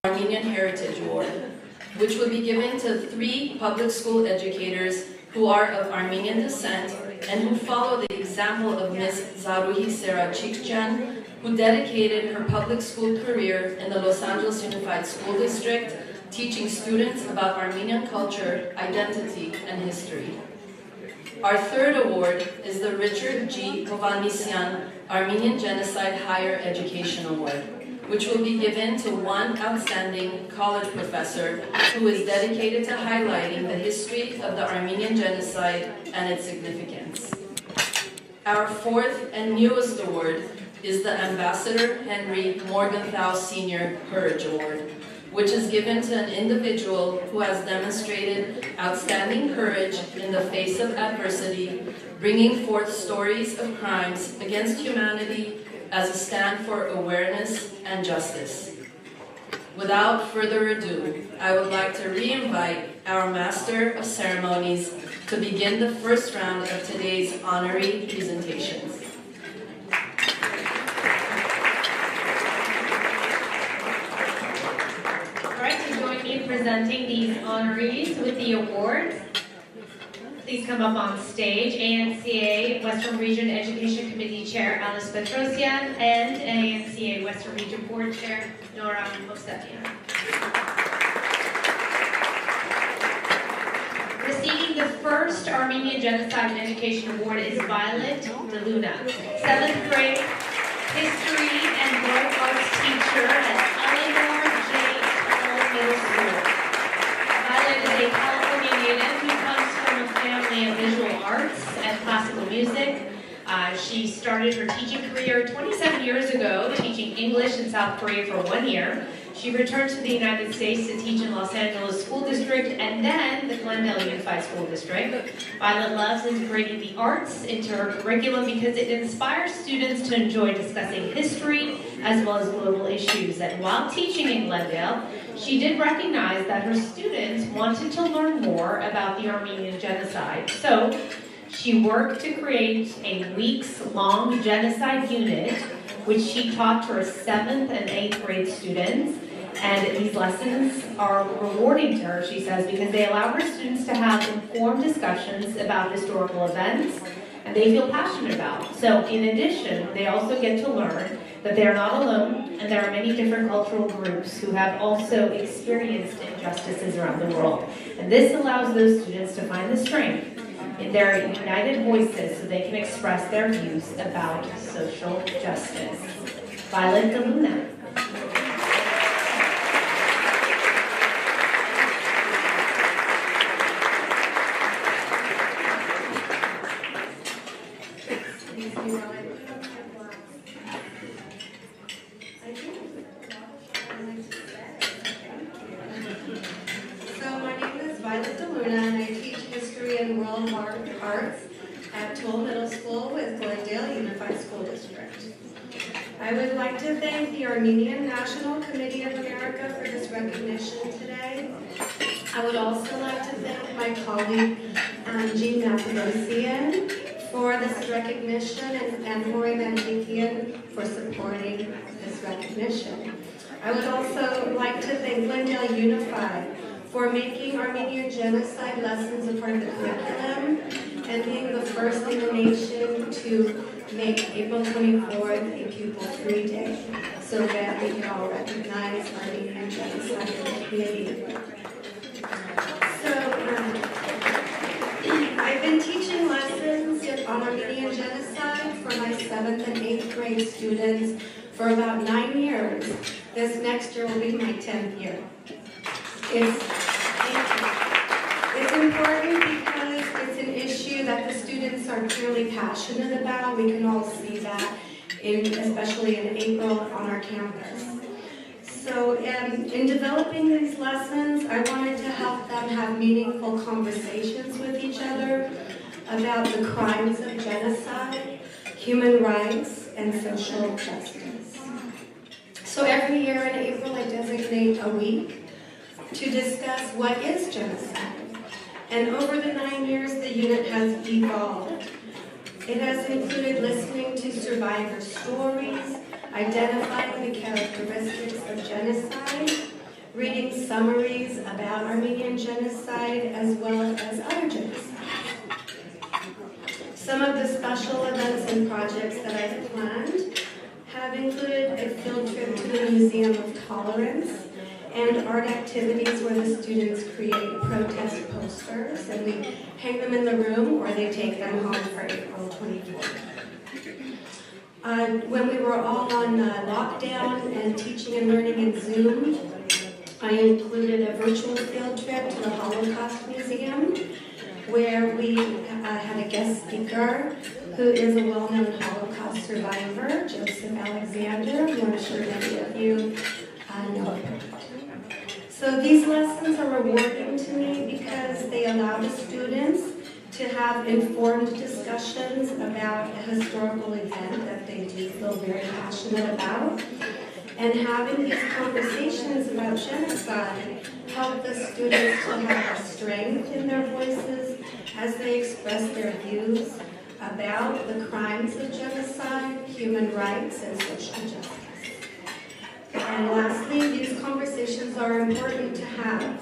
Armenian Heritage Award, which will be given to 3 public school educators who are of Armenian descent and who follow the example of Ms. Zaruhi Serachikjan, who dedicated her public school career in the Los Angeles Unified School District, teaching students about Armenian culture, identity, and history. Our 3rd award is the Richard G. Hovanesyan Armenian Genocide Higher Education Award, which will be given to 1 outstanding college professor who is dedicated to highlighting the history of the Armenian Genocide and its significance. Our 4th and newest award is the Ambassador Henry Morgenthau Sr. Courage Award, which is given to an individual who has demonstrated outstanding courage in the face of adversity, bringing forth stories of crimes against humanity as a stand for awareness and justice. Without further ado, I would like to re-invite our Master of Ceremonies to begin the first round of today's honoree presentations. All right, to join me in presenting these honorees with the awards, please come up on stage. ANCA Western Region Education Committee Chair Alice Petrosian and ANCA Western Region Board Chair Nora Hovsepian. Receiving the first Armenian Genocide and Education Award is Violet DeLuna, 7th grade history and world arts teacher at Eleanor J. Tunnell Middle School. Violet is a California native who comes from a family of visual arts and classical music. She started her teaching career 27 years ago, teaching English in South Korea for 1 year. She returned to the United States to teach in Los Angeles School District and then the Glendale Unified School District. Violet loves integrating the arts into her curriculum because it inspires students to enjoy discussing history as well as global issues. And while teaching in Glendale, she did recognize that her students wanted to learn more about the Armenian Genocide. So she worked to create a weeks-long genocide unit, which she taught to her 7th and 8th grade students. And these lessons are rewarding to her, she says, because they allow her students to have informed discussions about historical events and they feel passionate about. So in addition, they also get to learn that they are not alone and there are many different cultural groups who have also experienced injustices around the world. And this allows those students to find the strength in their united voices so they can express their views about social justice. Violet DeLuna. So my name is Violet DeLuna and I teach history and world arts at Toll Middle School with Glendale Unified School District. I would like to thank the Armenian National Committee of America for this recognition today. I would also like to thank my colleague Jean Petrosian for this recognition and Maury Van Hakian for supporting this recognition. I would also like to thank Glendale Unified for making Armenian Genocide lessons a part of the curriculum and being the first in the nation to make April 24th a Pupil-Free Day so that we can all recognize Armenian Genocide in the community. So, I've been teaching lessons on Armenian Genocide for my 7th and 8th grade students for about 9 years. This next year will be my 10th year. It's important because it's an issue that the students are clearly passionate about. We can all see that, especially in April on our campus. So in developing these lessons, I wanted to help them have meaningful conversations with each other about the crimes of genocide, human rights, and social justice. So every year in April, I designate a week to discuss what is genocide. And over the 9 years, the unit has evolved. It has included listening to survivor stories, identifying the characteristics of genocide, reading summaries about Armenian genocide as well as other genocides. Some of the special events and projects that I've planned have included a field trip to the Museum of Tolerance and art activities where the students create protest posters and we hang them in the room or they take them home for April 24th. When we were all on lockdown and teaching and learning in Zoom, I included a virtual field trip to the Holocaust Museum where we had a guest speaker who is a well-known Holocaust survivor, Joseph Alexander, who I'm sure many of you know about. So these lessons are rewarding to me because they allow the students to have informed discussions about a historical event that they do feel very passionate about. And having these conversations about genocide help the students to have a strength in their voices as they express their views about the crimes of genocide, human rights, and social justice. And lastly, these conversations are important to have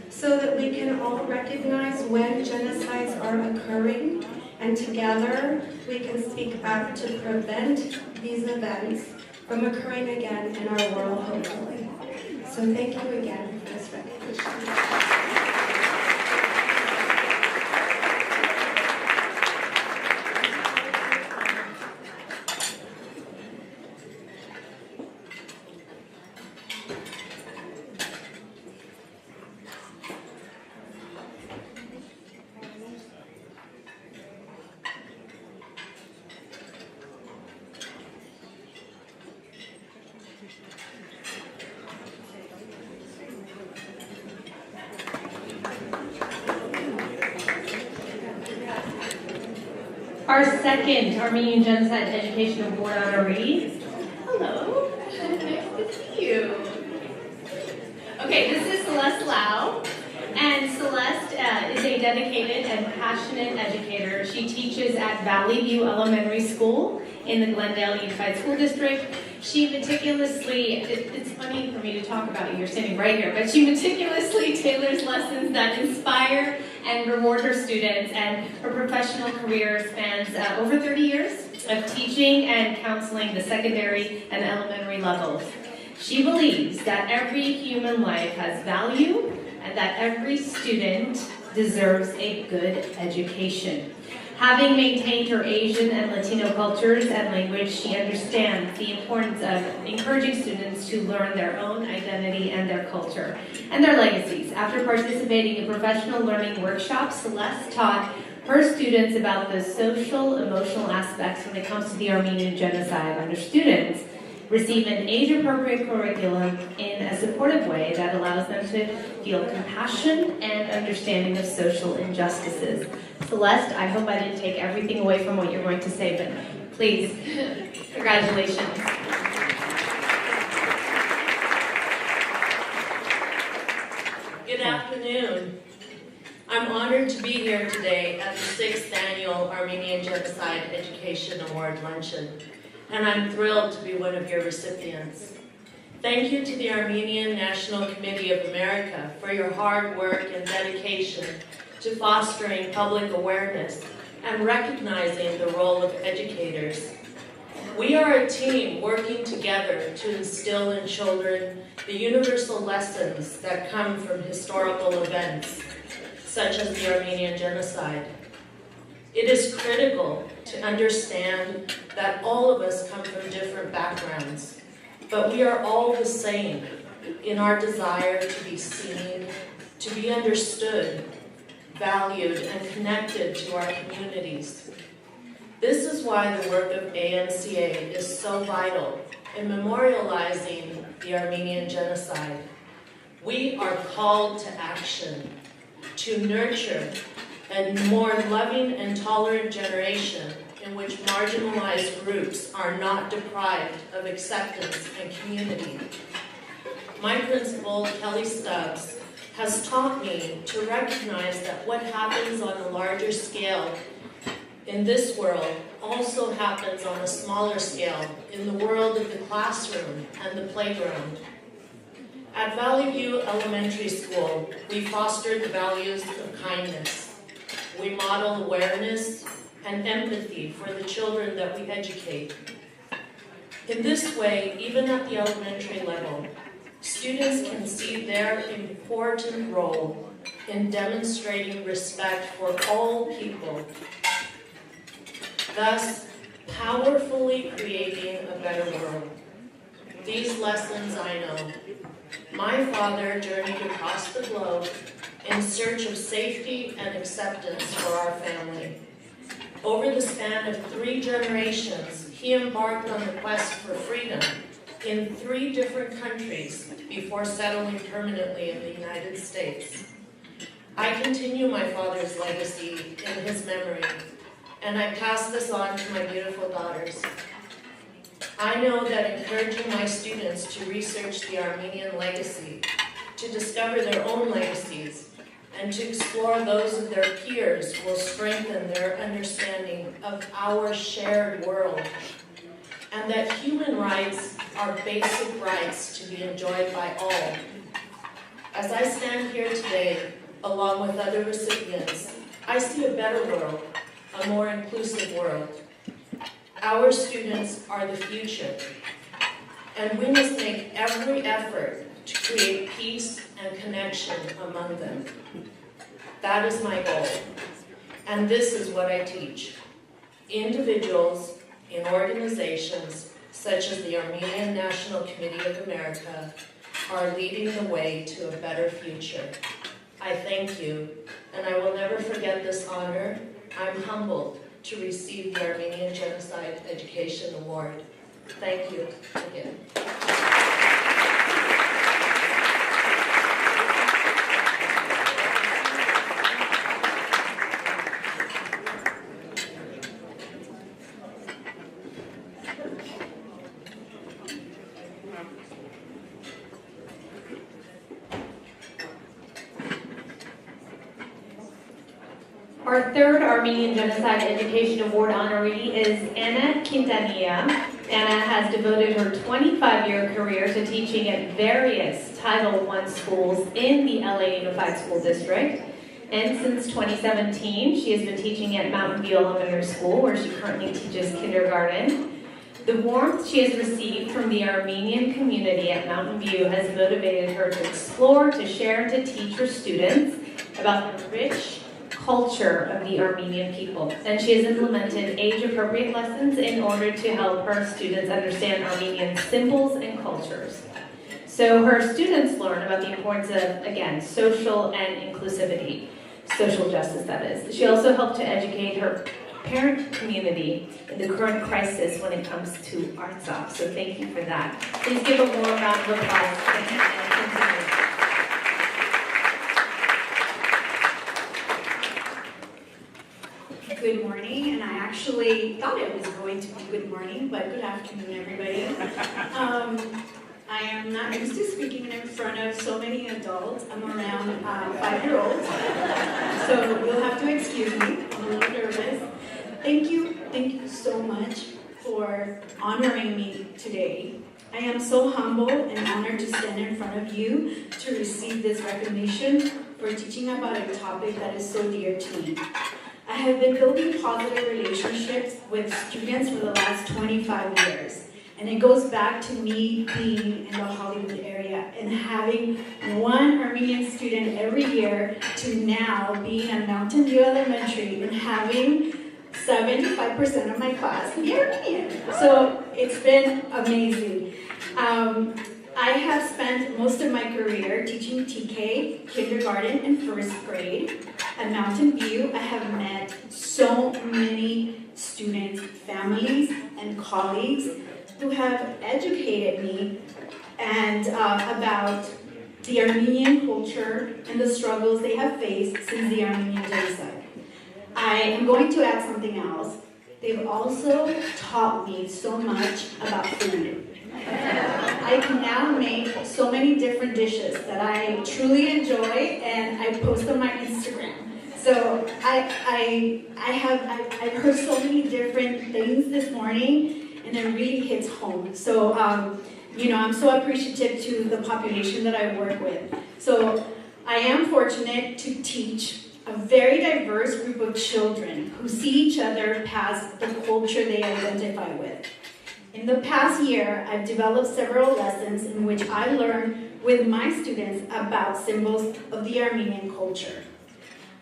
so that we can all recognize when genocides are occurring, and together we can speak up to prevent these events from occurring again in our world, hopefully. So thank you again for this recognition. Our second Armenian Genocide Education Award honoree. Hello. Nice to see you. Okay, this is Celeste Lau. And Celeste is a dedicated and passionate educator. She teaches at Valley View Elementary School in the Glendale Unified School District. She meticulously, it's funny for me to talk about you, you're sitting right here, but she meticulously tailors lessons that inspire and reward her students, and her professional career spans over 30 years of teaching and counseling the secondary and elementary levels. She believes that every human life has value and that every student deserves a good education. Having maintained her Asian and Latino cultures and language, she understands the importance of encouraging students to learn their own identity and their culture and their legacies. After participating in professional learning workshops, Celeste taught her students about the social, emotional aspects when it comes to the Armenian Genocide. And her students receive an age-appropriate curriculum in a supportive way that allows them to feel compassion and understanding of social injustices. Celeste, I hope I didn't take everything away from what you're going to say, but please, congratulations. Good afternoon. I'm honored to be here today at the 6th Annual Armenian Genocide Education Award Luncheon, and I'm thrilled to be one of your recipients. Thank you to the Armenian National Committee of America for your hard work and dedication to fostering public awareness and recognizing the role of educators. We are a team working together to instill in children the universal lessons that come from historical events, such as the Armenian Genocide. It is critical to understand that all of us come from different backgrounds, but we are all the same in our desire to be seen, to be understood, valued, and connected to our communities. This is why the work of ANCA is so vital in memorializing the Armenian Genocide. We are called to action, to nurture a more loving and tolerant generation in which marginalized groups are not deprived of acceptance and community. My principal, Kelly Stubbs, has taught me to recognize that what happens on a larger scale in this world also happens on a smaller scale in the world of the classroom and the playground. At Valley View Elementary School, we foster the values of kindness. We model awareness and empathy for the children that we educate. In this way, even at the elementary level, students can see their important role in demonstrating respect for all people, thus powerfully creating a better world. These lessons I know. My father journeyed across the globe in search of safety and acceptance for our family. Over the span of 3 generations, he embarked on the quest for freedom in 3 different countries before settling permanently in the United States. I continue my father's legacy in his memory, and I pass this on to my beautiful daughters. I know that encouraging my students to research the Armenian legacy, to discover their own legacies, and to explore those of their peers will strengthen their understanding of our shared world, and that human rights are basic rights to be enjoyed by all. As I stand here today, along with other recipients, I see a better world, a more inclusive world. Our students are the future, and we must make every effort to create peace and connection among them. That is my goal, and this is what I teach. Individuals in organizations such as the Armenian National Committee of America are leading the way to a better future. I thank you, and I will never forget this honor. I'm humbled to receive the Armenian Genocide Education Award. Thank you again. Our third Armenian Genocide Education Award honoree is Anna Quintanilla. Anna has devoted her 25-year career to teaching at various Title I schools in the LA Unified School District. And since 2017, she has been teaching at Mountain View Elementary School, where she currently teaches kindergarten. The warmth she has received from the Armenian community at Mountain View has motivated her to explore, to share, and to teach her students about the rich culture of the Armenian people. And she has implemented age-appropriate lessons in order to help her students understand Armenian symbols and cultures. So her students learn about the importance of, again, social and inclusivity, social justice, that is. She also helped to educate her parent community in the current crisis when it comes to Artsakh. So thank you for that. Please give a warm round of applause for Anna. Good morning, and I actually thought it was going to be good morning, but good afternoon, everybody. I am not used to speaking in front of so many adults. I'm around 5-year-olds, so you'll have to excuse me. I'm a little nervous. Thank you so much for honoring me today. I am so humble and honored to stand in front of you to receive this recognition for teaching about a topic that is so dear to me. I have been building positive relationships with students for the last 25 years. And it goes back to me being in the Hollywood area and having one Armenian student every year to now being at Mountain View Elementary and having 75% of my class be Armenian. So it's been amazing. I have spent most of my career teaching TK, kindergarten, and first grade. At Mountain View, I have met so many students, families, and colleagues who have educated me and about the Armenian culture and the struggles they have faced since the Armenian Genocide. I am going to add something else. They've also taught me so much about food. I can now make so many different dishes that I truly enjoy and I post on my Instagram. So I've heard so many different things this morning and it really hits home. So I'm so appreciative to the population that I work with. So I am fortunate to teach a very diverse group of children who see each other past the culture they identify with. In the past year, I've developed several lessons in which I learned with my students about symbols of the Armenian culture.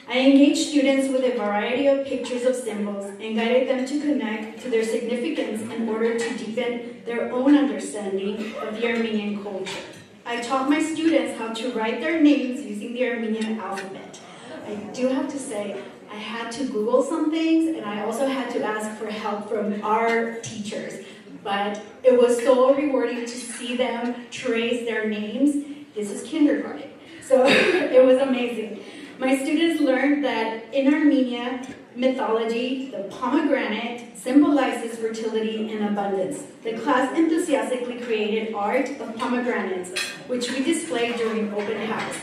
I engaged students with a variety of pictures of symbols and guided them to connect to their significance in order to deepen their own understanding of the Armenian culture. I taught my students how to write their names using the Armenian alphabet. I do have to say, I had to Google some things, and I also had to ask for help from our teachers. But it was so rewarding to see them trace their names. This is kindergarten, so it was amazing. My students learned that in Armenia mythology, the pomegranate symbolizes fertility and abundance. The class enthusiastically created art of pomegranates, which we displayed during open house.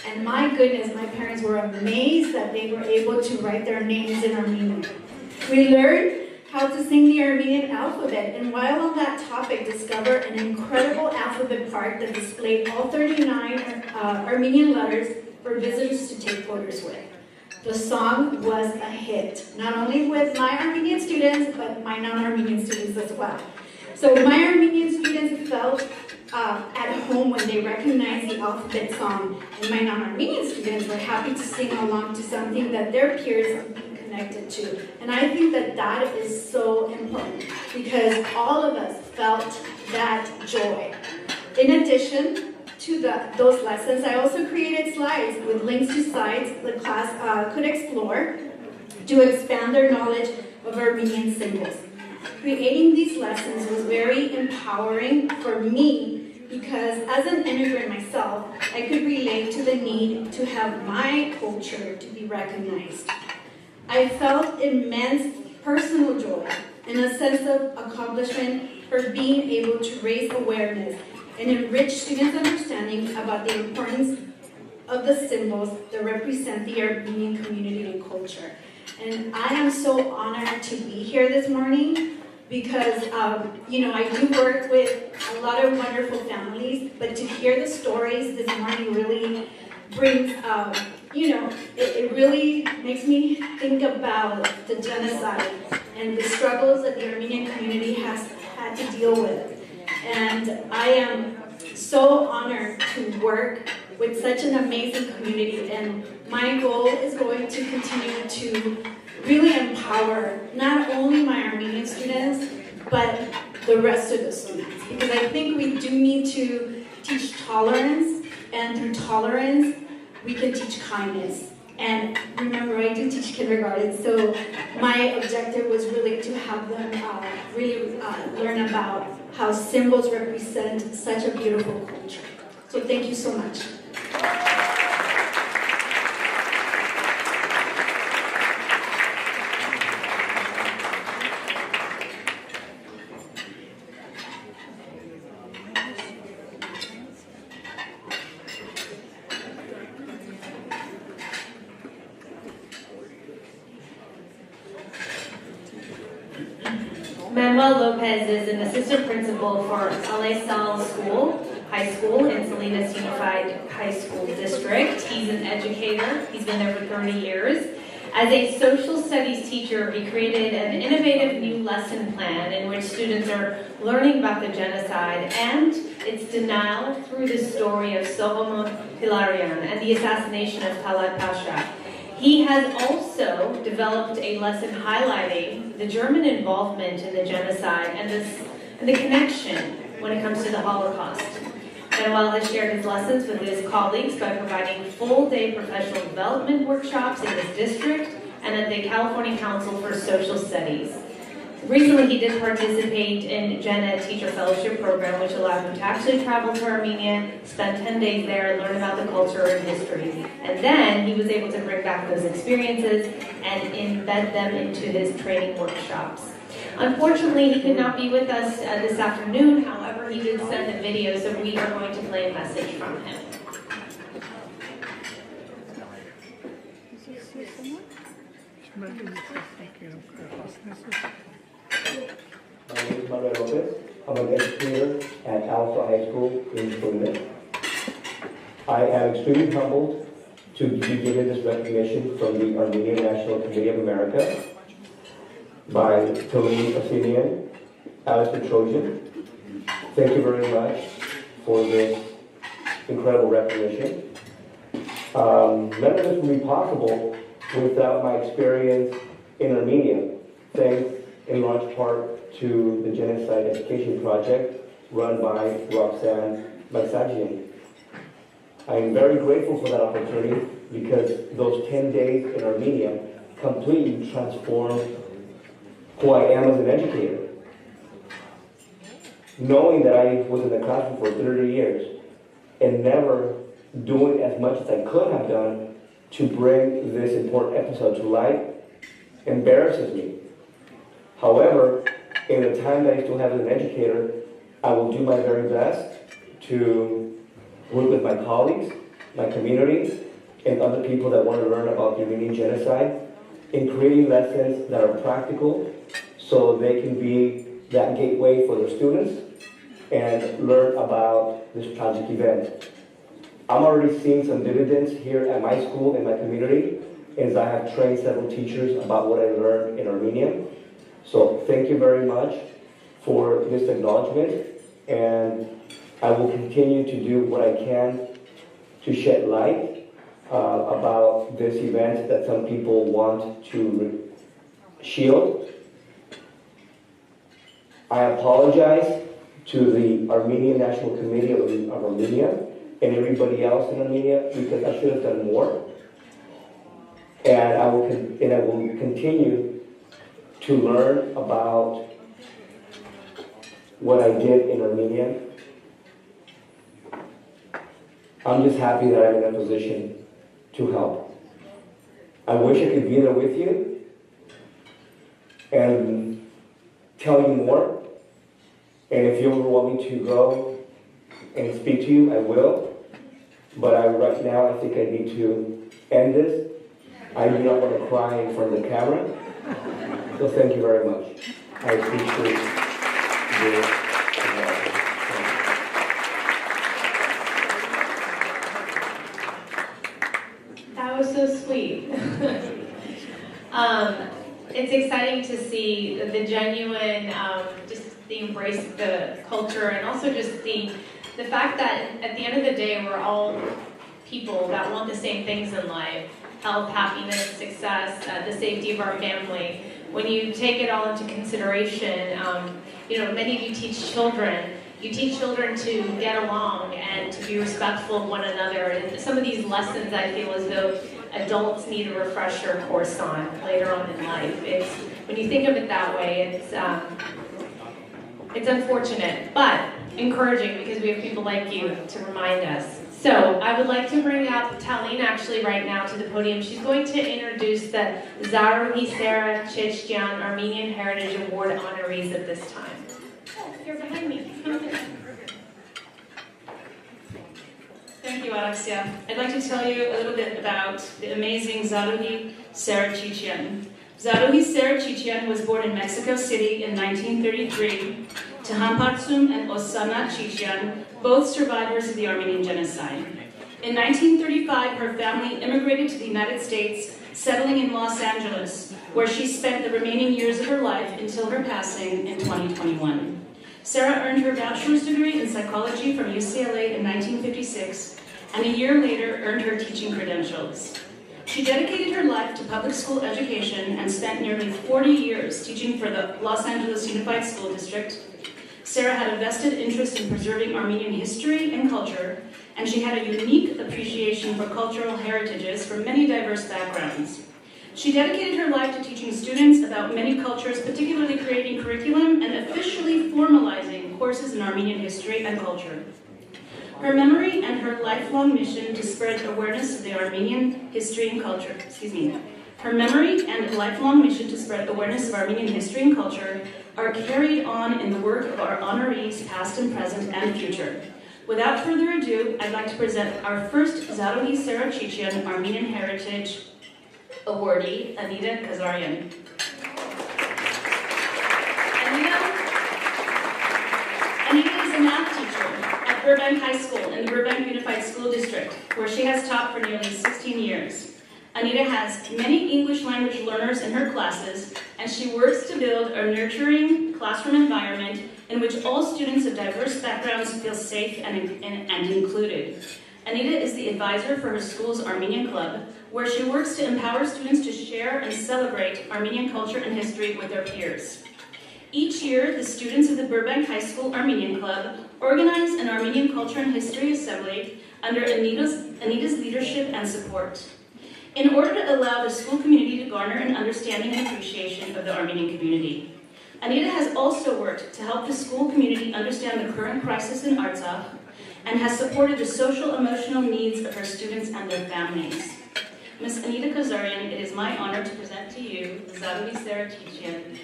And my goodness, my parents were amazed that they were able to write their names in Armenian. We learned how to sing the Armenian alphabet, and while on that topic, discovered an incredible alphabet park that displayed all 39 Armenian letters for visitors to take photos with. The song was a hit, not only with my Armenian students, but my non-Armenian students as well. So my Armenian students felt at home when they recognized the alphabet song, and my non-Armenian students were happy to sing along to something that their peers connected to. And I think that that is so important because all of us felt that joy. In addition to those lessons, I also created slides with links to sites the class could explore to expand their knowledge of Armenian symbols. Creating these lessons was very empowering for me because as an immigrant myself, I could relate to the need to have my culture to be recognized. I felt immense personal joy and a sense of accomplishment for being able to raise awareness and enrich students' understanding about the importance of the symbols that represent the Armenian community and culture. And I am so honored to be here this morning because, I do work with a lot of wonderful families, but to hear the stories this morning really brings, it really makes me think about the genocide and the struggles that the Armenian community has had to deal with. And I am so honored to work with such an amazing community, and my goal is going to continue to really empower not only my Armenian students, but the rest of the students. Because I think we do need to teach tolerance, and through tolerance, we can teach kindness. And remember, I do teach kindergarten, so my objective was really to have them learn about how symbols represent such a beautiful culture. So thank you so much. Manuel Lopez is an assistant principal for Alesal High School in Salinas Unified High School District. He's an educator. He's been there for 30 years. As a social studies teacher, he created an innovative new lesson plan in which students are learning about the genocide and its denial through the story of Solomon Hilarion and the assassination of Talat Pasha. He has also developed a lesson highlighting the German involvement in the genocide and the connection when it comes to the Holocaust. Manuel has shared his lessons with his colleagues by providing full-day professional development workshops in his district and at the California Council for Social Studies. Recently, he did participate in GenEd Teacher Fellowship Program, which allowed him to actually travel to Armenia, spend 10 days there, learn about the culture and history. And then he was able to bring back those experiences and embed them into his training workshops. Unfortunately, he could not be with us this afternoon. However, he did send a video, so we are going to play a message from him. My name is Manuel Lopez. I'm an educator at Alpha High School in Tunis. I am extremely humbled to be given this recognition from the Armenian National Committee of America by Tony Athenian, Alice Petrosian. Thank you very much for this incredible recognition. None of this would be possible without my experience in Armenia, thanks in large part to the Genocide Education Project run by Roxanne Magsajian. I am very grateful for that opportunity because those 10 days in Armenia completely transformed who I am as an educator. Knowing that I was in the classroom for 30 years and never doing as much as I could have done to bring this important episode to light embarrasses me. However, in the time that I still have as an educator, I will do my very best to work with my colleagues, my community, and other people that want to learn about the Armenian Genocide in creating lessons that are practical so they can be that gateway for their students and learn about this tragic event. I'm already seeing some dividends here at my school and my community as I have trained several teachers about what I learned in Armenia. So thank you very much for this acknowledgement, and I will continue to do what I can to shed light about this event that some people want to shield. I apologize to the Armenian National Committee of Armenia and everybody else in Armenia because I should have done more. And I will continue to learn about what I did in Armenia. I'm just happy that I'm in a position to help. I wish I could be there with you and tell you more. And if you ever want me to go and speak to you, I will. But right now, I think I need to end this. I do not want to cry in front of the camera. So thank you very much. I appreciate your That was so sweet. It's exciting to see the genuine, just the embrace of the culture, and also just the fact that at the end of the day, we're all people that want the same things in life: health, happiness, success, the safety of our family. When you take it all into consideration, many of you teach children. You teach children to get along and to be respectful of one another. And some of these lessons I feel as though adults need a refresher course on later on in life. When you think of it that way, it's unfortunate, but encouraging because we have people like you to remind us. So I would like to bring up Taline actually right now to the podium. She's going to introduce the Zaruhi Sera Chichyan Armenian Heritage Award honorees at this time. Oh, you're behind me. Thank you, Alexia. I'd like to tell you a little bit about the amazing Zaruhi Sera Chichyan. Zaruhi Sera Chichyan was born in Mexico City in 1933 to Hampartsum and Osana Chichyan, both survivors of the Armenian Genocide. In 1935, her family immigrated to the United States, settling in Los Angeles, where she spent the remaining years of her life until her passing in 2021. Sarah earned her bachelor's degree in psychology from UCLA in 1956, and a year later earned her teaching credentials. She dedicated her life to public school education and spent nearly 40 years teaching for the Los Angeles Unified School District. Sarah had a vested interest in preserving Armenian history and culture, and she had a unique appreciation for cultural heritages from many diverse backgrounds. She dedicated her life to teaching students about many cultures, particularly creating curriculum and officially formalizing courses in Armenian history and culture. Her memory and her lifelong mission to spread awareness of the Armenian history and culture, Her memory and lifelong mission to spread awareness of Armenian history and culture are carried on in the work of our honorees, past and present and future. Without further ado, I'd like to present our first Zaruhi Sera Chichyan Armenian Heritage awardee, Anita Kazarian. Anita Burbank High School in the Burbank Unified School District, where she has taught for nearly 16 years. Anita has many English language learners in her classes, and she works to build a nurturing classroom environment in which all students of diverse backgrounds feel safe and included. Anita is the advisor for her school's Armenian Club, where she works to empower students to share and celebrate Armenian culture and history with their peers. Each year, the students of the Burbank High School Armenian Club organize an Armenian Culture and History Assembly under Anita's leadership and support, in order to allow the school community to garner an understanding and appreciation of the Armenian community. Anita has also worked to help the school community understand the current crisis in Artsakh and has supported the social-emotional needs of her students and their families. Ms. Anita Kazarian, it is my honor to present to you the Zaruhi Sarachitian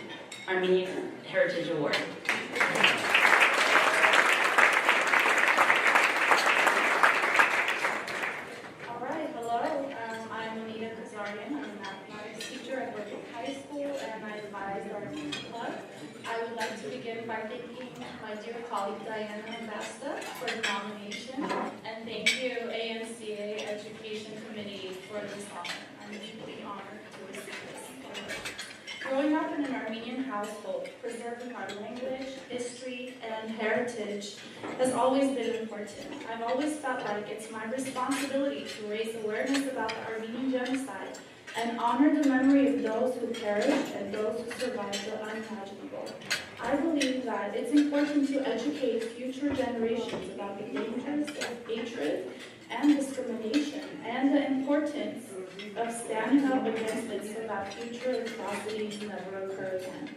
Armenian Heritage Award. All right, hello. I'm Anita Kazarian. I'm a mathematics teacher at Burbank High School, and I advise our Armenian Club. I would like to begin by thanking my dear colleague Diana Ambasta for the nomination, and thank you ANCA Education Committee for this honor. I'm deeply honored to receive this award. Growing up in an Armenian household, preserving our language, history, and heritage has always been important. I've always felt like it's my responsibility to raise awareness about the Armenian Genocide and honor the memory of those who perished and those who survived the unimaginable. I believe that it's important to educate future generations about the dangers of hatred and discrimination and the importance of standing up against it so that future atrocities never occur again.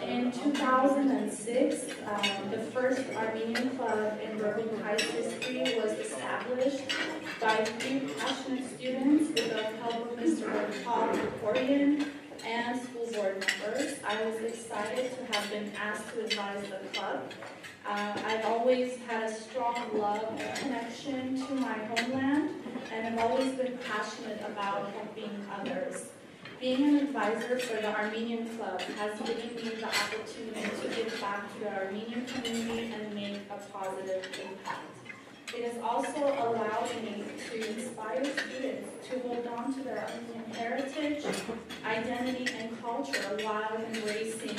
In 2006, the first Armenian club in Burbank High's history was established by a few passionate students with the help of Mr. Paul Korian and school board members. I was excited to have been asked to advise the club. I've always had a strong love and connection to my homeland, and I've always been passionate about helping others. Being an advisor for the Armenian Club has given me the opportunity to give back to the Armenian community and make a positive impact. It has also allowed me to inspire students to hold on to their Armenian heritage, identity, and culture while embracing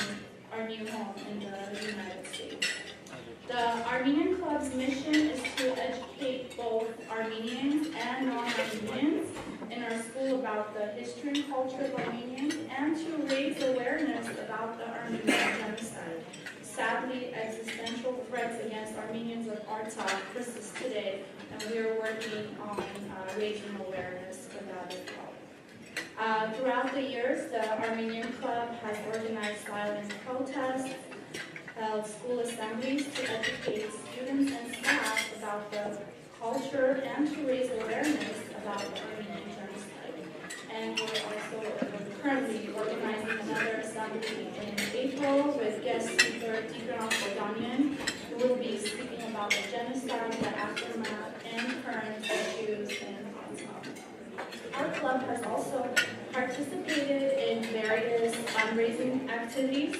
our new home in the United States. The Armenian Club's mission is to educate both Armenians and non-Armenians in our school about the history and culture of Armenians and to raise awareness about the Armenian Genocide. Sadly, existential threats against Armenians of Artsakh persist today, and we are working on raising awareness for that as well. Throughout the years, the Armenian Club has organized silent protests, held school assemblies to educate students and staff about the culture and to raise awareness about the Armenian Genocide. And we're also currently organizing another assembly in April with guest speaker Tigran Kodanian, who will be speaking about the genocide, the aftermath, and current issues in Artsakh. Our club has also participated in various fundraising activities.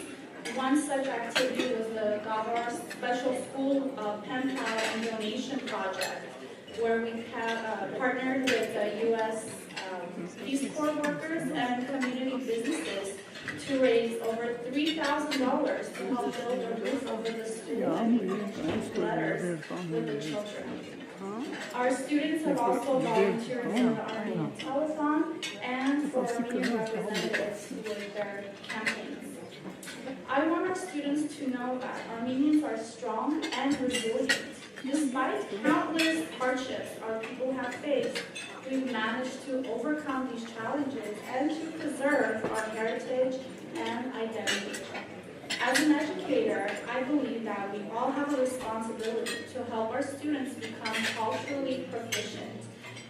One such activity was the ANCA-WR Special School Pen Pal and Donation Project, where we have partnered with the U.S. Peace Corps workers and community businesses to raise over $3,000 to help build a roof over the school and exchange letters with the children. Our students have also volunteered in the Armenian Telethon and for Armenian representatives with their campaigns. I want our students to know that Armenians are strong and resilient. Despite countless hardships our people have faced, we've managed to overcome these challenges and to preserve our heritage and identity. As an educator, I believe that we all have a responsibility to help our students become culturally proficient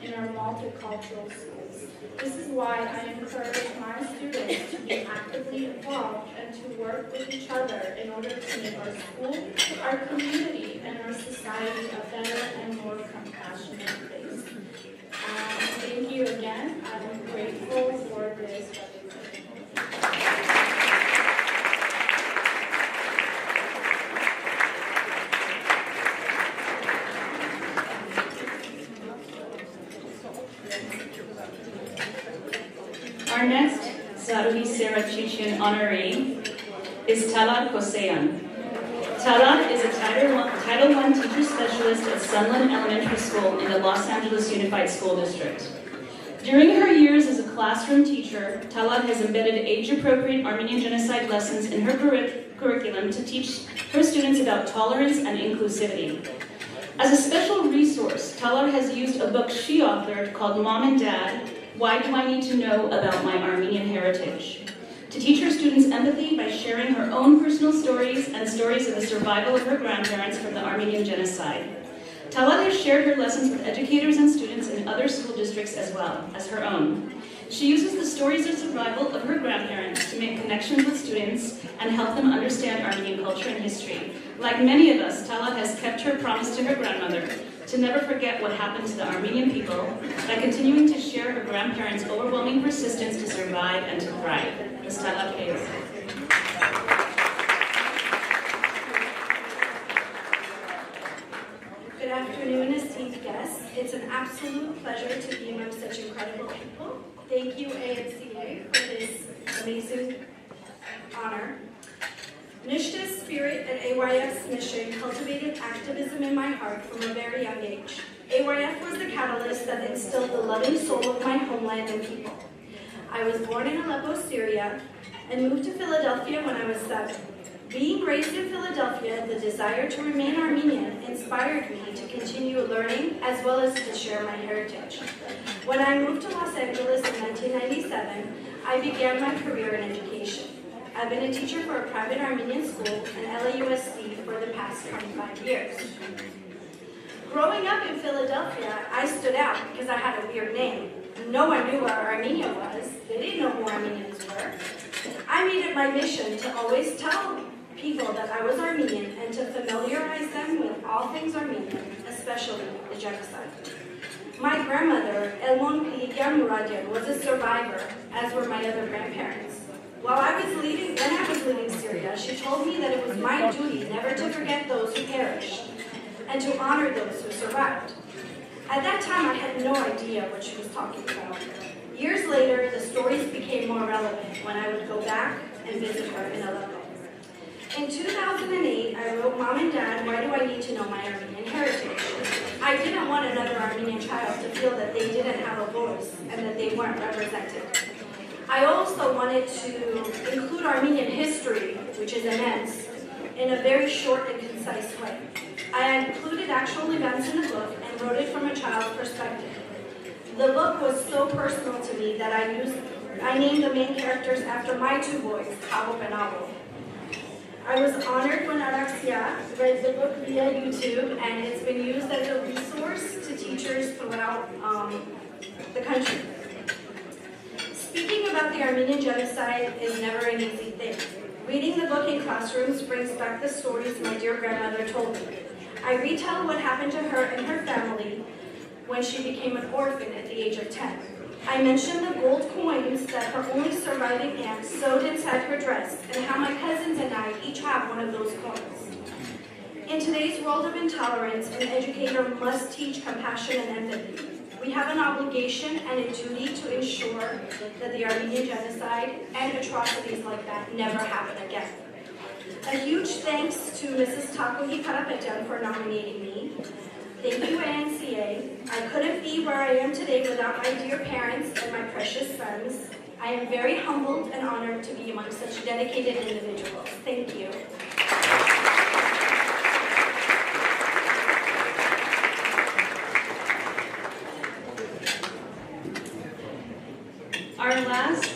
in our multicultural schools. This is why I encourage my students to be actively involved and to work with each other in order to make our school, our community, and our society a better and more compassionate place. Thank you again. I'm grateful for this recognition. Our next Zaruhi Sarah Chichian honoree is Talat Koseyan. Talat is a Title I teacher specialist at Sunland Elementary School in the Los Angeles Unified School District. During her years as a classroom teacher, Talat has embedded age-appropriate Armenian Genocide lessons in her curriculum to teach her students about tolerance and inclusivity. As a special resource, Talat has used a book she authored called Mom and Dad, Why Do I Need to Know About My Armenian Heritage? To teach her students empathy by sharing her own personal stories and stories of the survival of her grandparents from the Armenian Genocide. Talat has shared her lessons with educators and students in other school districts as well as her own. She uses the stories of survival of her grandparents to make connections with students and help them understand Armenian culture and history. Like many of us, Talat has kept her promise to her grandmother to never forget what happened to the Armenian people by continuing to share her grandparents' overwhelming persistence to survive and to thrive. Ms. Talat, please. Good afternoon, esteemed guests. It's an absolute pleasure to be among such incredible people. Thank you, ANCA, for this amazing honor. Nishta's spirit and AYF's mission cultivated activism in my heart from a very young age. AYF was the catalyst that instilled the loving soul of my homeland and people. I was born in Aleppo, Syria, and moved to Philadelphia when I was 7. Being raised in Philadelphia, the desire to remain Armenian inspired me to continue learning as well as to share my heritage. When I moved to Los Angeles in 1997, I began my career in education. I've been a teacher for a private Armenian school and LAUSD for the past 25 years. Growing up in Philadelphia, I stood out because I had a weird name. No one knew where Armenia was. They didn't know who Armenians were. I made it my mission to always tell people that I was Armenian and to familiarize them with all things Armenian, especially the genocide. My grandmother, Elmon Piligyan Muradian, was a survivor, as were my other grandparents. When I was leaving Syria, she told me that it was my duty never to forget those who perished and to honor those who survived. At that time, I had no idea what she was talking about. Years later, the stories became more relevant when I would go back and visit her in Aleppo. In 2008, I wrote, Mom and Dad, why do I need to know my Armenian heritage? I didn't want another Armenian child to feel that they didn't have a voice and that they weren't represented. I also wanted to include Armenian history, which is immense, in a very short and concise way. I included actual events in the book and wrote it from a child's perspective. The book was so personal to me that I named the main characters after my 2 boys, Tavo and Avo. I was honored when Araxia read the book via YouTube, and it's been used as a resource to teachers throughout the country. Speaking about the Armenian Genocide is never an easy thing. Reading the book in classrooms brings back the stories my dear grandmother told me. I retell what happened to her and her family when she became an orphan at the age of 10. I mentioned the gold coins that her only surviving aunt sewed inside her dress, and how my cousins and I each have one of those coins. In today's world of intolerance, an educator must teach compassion and empathy. We have an obligation and a duty to ensure that the Armenian Genocide and atrocities like that never happen again. A huge thanks to Mrs. Takohi Karapetyan for nominating me. Thank you, ANCA. I couldn't be where I am today without my dear parents and my precious friends. I am very humbled and honored to be among such dedicated individuals. Thank you. Our last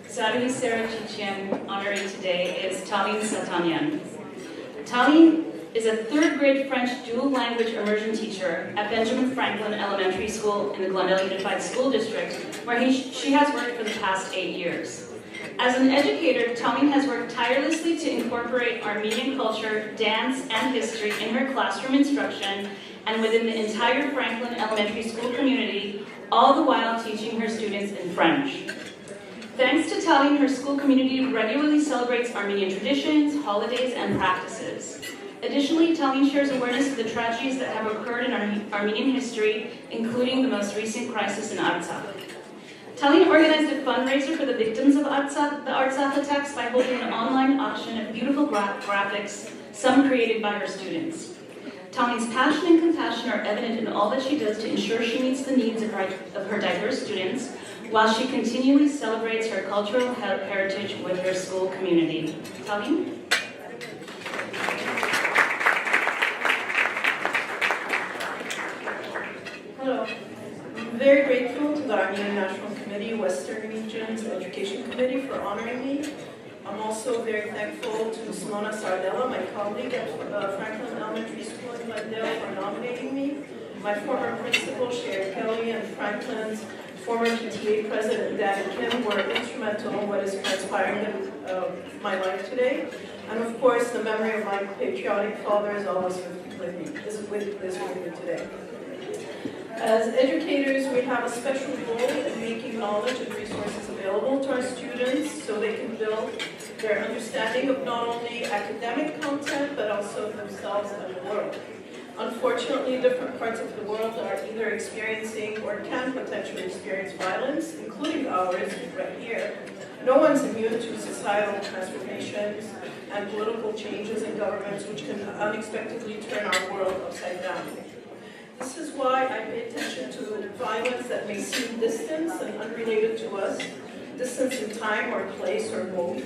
Zaruhi Sarah Chichian honoree today is Taline Satanyan. Taline is a 3rd grade French dual language immersion teacher at Benjamin Franklin Elementary School in the Glendale Unified School District, where she has worked for the past 8 years. As an educator, Taline has worked tirelessly to incorporate Armenian culture, dance, and history in her classroom instruction and within the entire Franklin Elementary School community, all the while teaching her students in French. Thanks to Taline, her school community regularly celebrates Armenian traditions, holidays, and practices. Additionally, Taline shares awareness of the tragedies that have occurred in Armenian history, including the most recent crisis in Artsakh. Tallinn organized a fundraiser for the victims of the Artsakh attacks by holding an online auction of beautiful graphics, some created by her students. Tallinn's passion and compassion are evident in all that she does to ensure she meets the needs of her diverse students, while she continually celebrates her cultural heritage with her school community. Tallinn? Hello. I'm very grateful to the Armenian National Committee, Western Regions Education Committee for honoring me. I'm also very thankful to Simona Sardella, my colleague at Franklin Elementary School in Glendale, for nominating me. My former principal, Sherry Kelly, and Franklin's former PTA president, Danny Kim, were instrumental in what is transpiring in my life today. And of course, the memory of my patriotic father is always with me today. As educators, we have a special role in making knowledge and resources available to our students so they can build their understanding of not only academic content, but also themselves and the world. Unfortunately, different parts of the world are either experiencing or can potentially experience violence, including ours right here. No one's immune to societal transformations and political changes in governments which can unexpectedly turn our world upside down. This is why I pay attention to violence that may seem distant and unrelated to us, distance in time or place or both.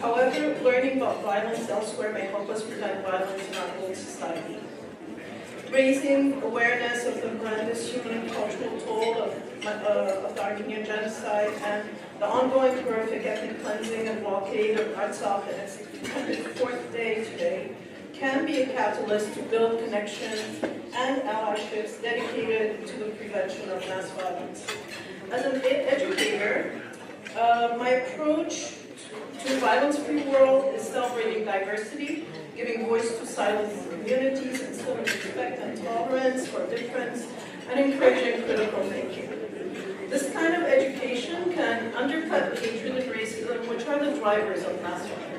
However, learning about violence elsewhere may help us prevent violence in our own society. Raising awareness of the horrendous human and cultural toll of the Armenian Genocide and the ongoing horrific ethnic cleansing and blockade of Artsakh in its 104th day today can be a catalyst to build connections and allyships dedicated to the prevention of mass violence. As an educator, my approach to a violence-free world is celebrating diversity, giving voice to silenced communities, instilling respect and tolerance for difference, and encouraging critical thinking. This kind of education can undercut hatred and racism, which are the drivers of mass violence.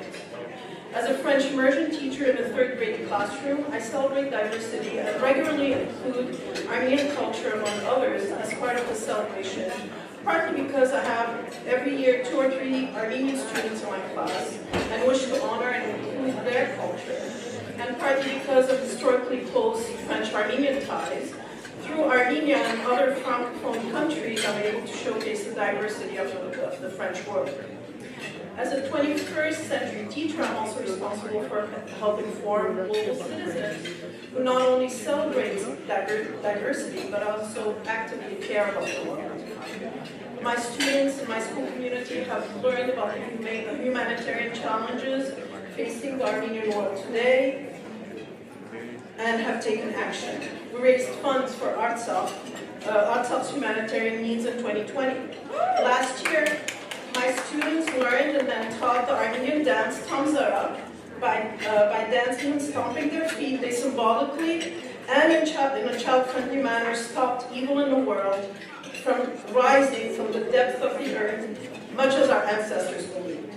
As a French immersion teacher in a third grade classroom, I celebrate diversity and regularly include Armenian culture, among others, as part of the celebration, partly because I have every year 2 or 3 Armenian students in my class and wish to honor and include their culture, and partly because of historically close French-Armenian ties. Through Armenia and other Francophone countries, I'm able to showcase the diversity of the French world. As a 21st century teacher, I'm also responsible for helping form global citizens who not only celebrate diversity, but also actively care about the world. My students in my school community have learned about the humanitarian challenges facing the Armenian world today and have taken action. We raised funds for Artsakh's humanitarian needs in 2020. Last year, my students learned and then taught the Armenian dance Tamzara. By dancing and stomping their feet, they symbolically and in a child-friendly manner stopped evil in the world from rising from the depth of the earth, much as our ancestors believed.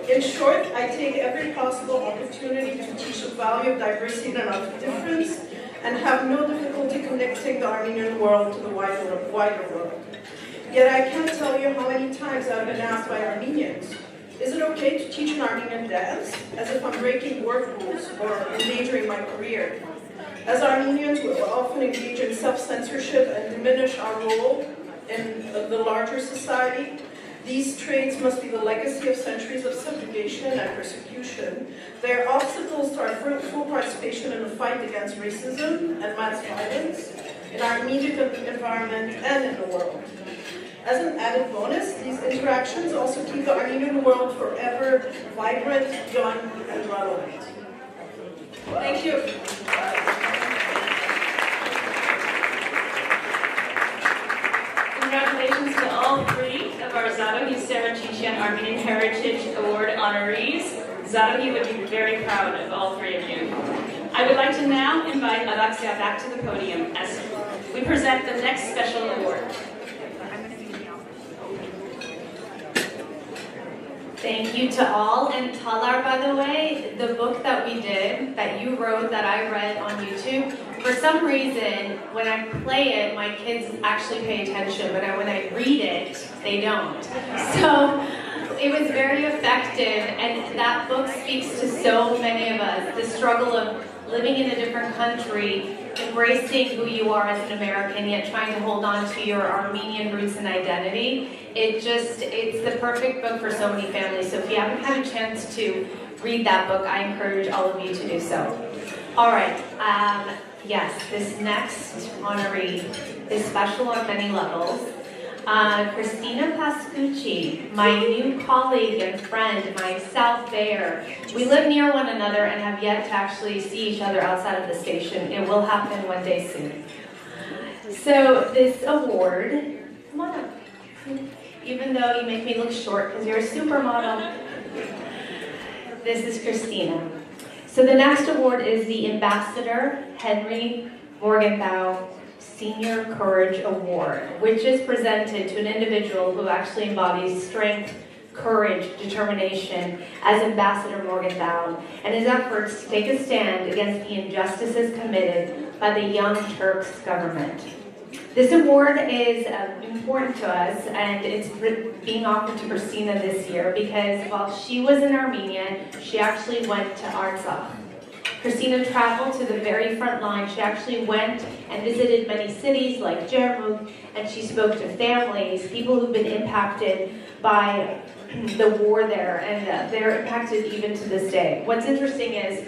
In short, I take every possible opportunity to teach the value of diversity and of difference, and have no difficulty connecting the Armenian world to the wider world. Yet I can't tell you how many times I've been asked by Armenians, is it okay to teach an Armenian dance? As if I'm breaking work rules or endangering my career. As Armenians, we often engage in self-censorship and diminish our role in the larger society. These traits must be the legacy of centuries of subjugation and persecution. They are obstacles to our full participation in the fight against racism and mass violence in our immediate environment and in the world. As an added bonus, these interactions also keep the Armenian world forever vibrant, young, and relevant. Thank you. Congratulations to all 3 of our Zadohi Sarachichian Armenian Heritage Award honorees. Zadohi would be very proud of all 3 of you. I would like to now invite Alexia back to the podium as we present the next special award. Thank you to all. And Talar, by the way, the book that we did, that you wrote, that I read on YouTube, For some reason, when I play it, my kids actually pay attention, but when I read it, they don't. So it was very effective, and that book speaks to so many of us. The struggle of living in a different country, embracing who you are as an American, yet trying to hold on to your Armenian roots and identity. It's the perfect book for so many families. So if you haven't had a chance to read that book, I encourage all of you to do so. All right, yes, this next honoree is special on many levels. Christina Pascucci, my new colleague and friend, my South Bayer. We live near one another and have yet to actually see each other outside of the station. It will happen one day soon. So this award, come on up. Even though you make me look short because you're a supermodel. This is Christina. So the next award is the Ambassador Henry Morgenthau Senior Courage Award, which is presented to an individual who actually embodies strength, courage, determination as Ambassador Morgenthau, and his efforts to take a stand against the injustices committed by the Young Turks government. This award is important to us, and it's being offered to Christina this year because while she was in Armenia, she actually went to Artsakh. Christina traveled to the very front line. She actually went and visited many cities like Jermuk, and she spoke to families, people who've been impacted by the war there, and they're impacted even to this day. What's interesting is,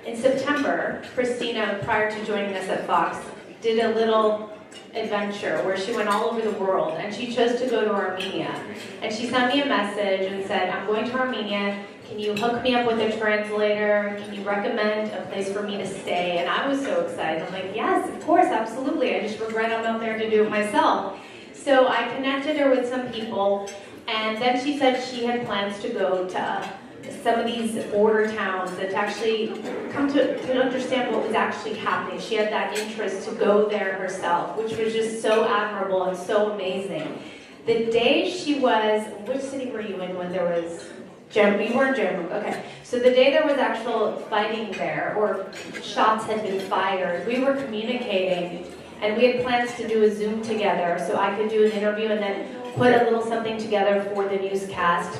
in September, Christina, prior to joining us at Fox, did a little adventure where she went all over the world, and she chose to go to Armenia. And she sent me a message and said, I'm going to Armenia. Can you hook me up with a translator? Can you recommend a place for me to stay? And I was so excited. I'm like, yes, of course, absolutely. I just regret I'm not there to do it myself. So I connected her with some people, and then she said she had plans to go to some of these border towns and to actually come to understand what was actually happening. She had that interest to go there herself, which was just so admirable and so amazing. The day she was, which city were you in when there was, you were in Jermuk, okay. So the day there was actual fighting there, or shots had been fired, we were communicating, and we had plans to do a Zoom together so I could do an interview and then put a little something together for the newscast.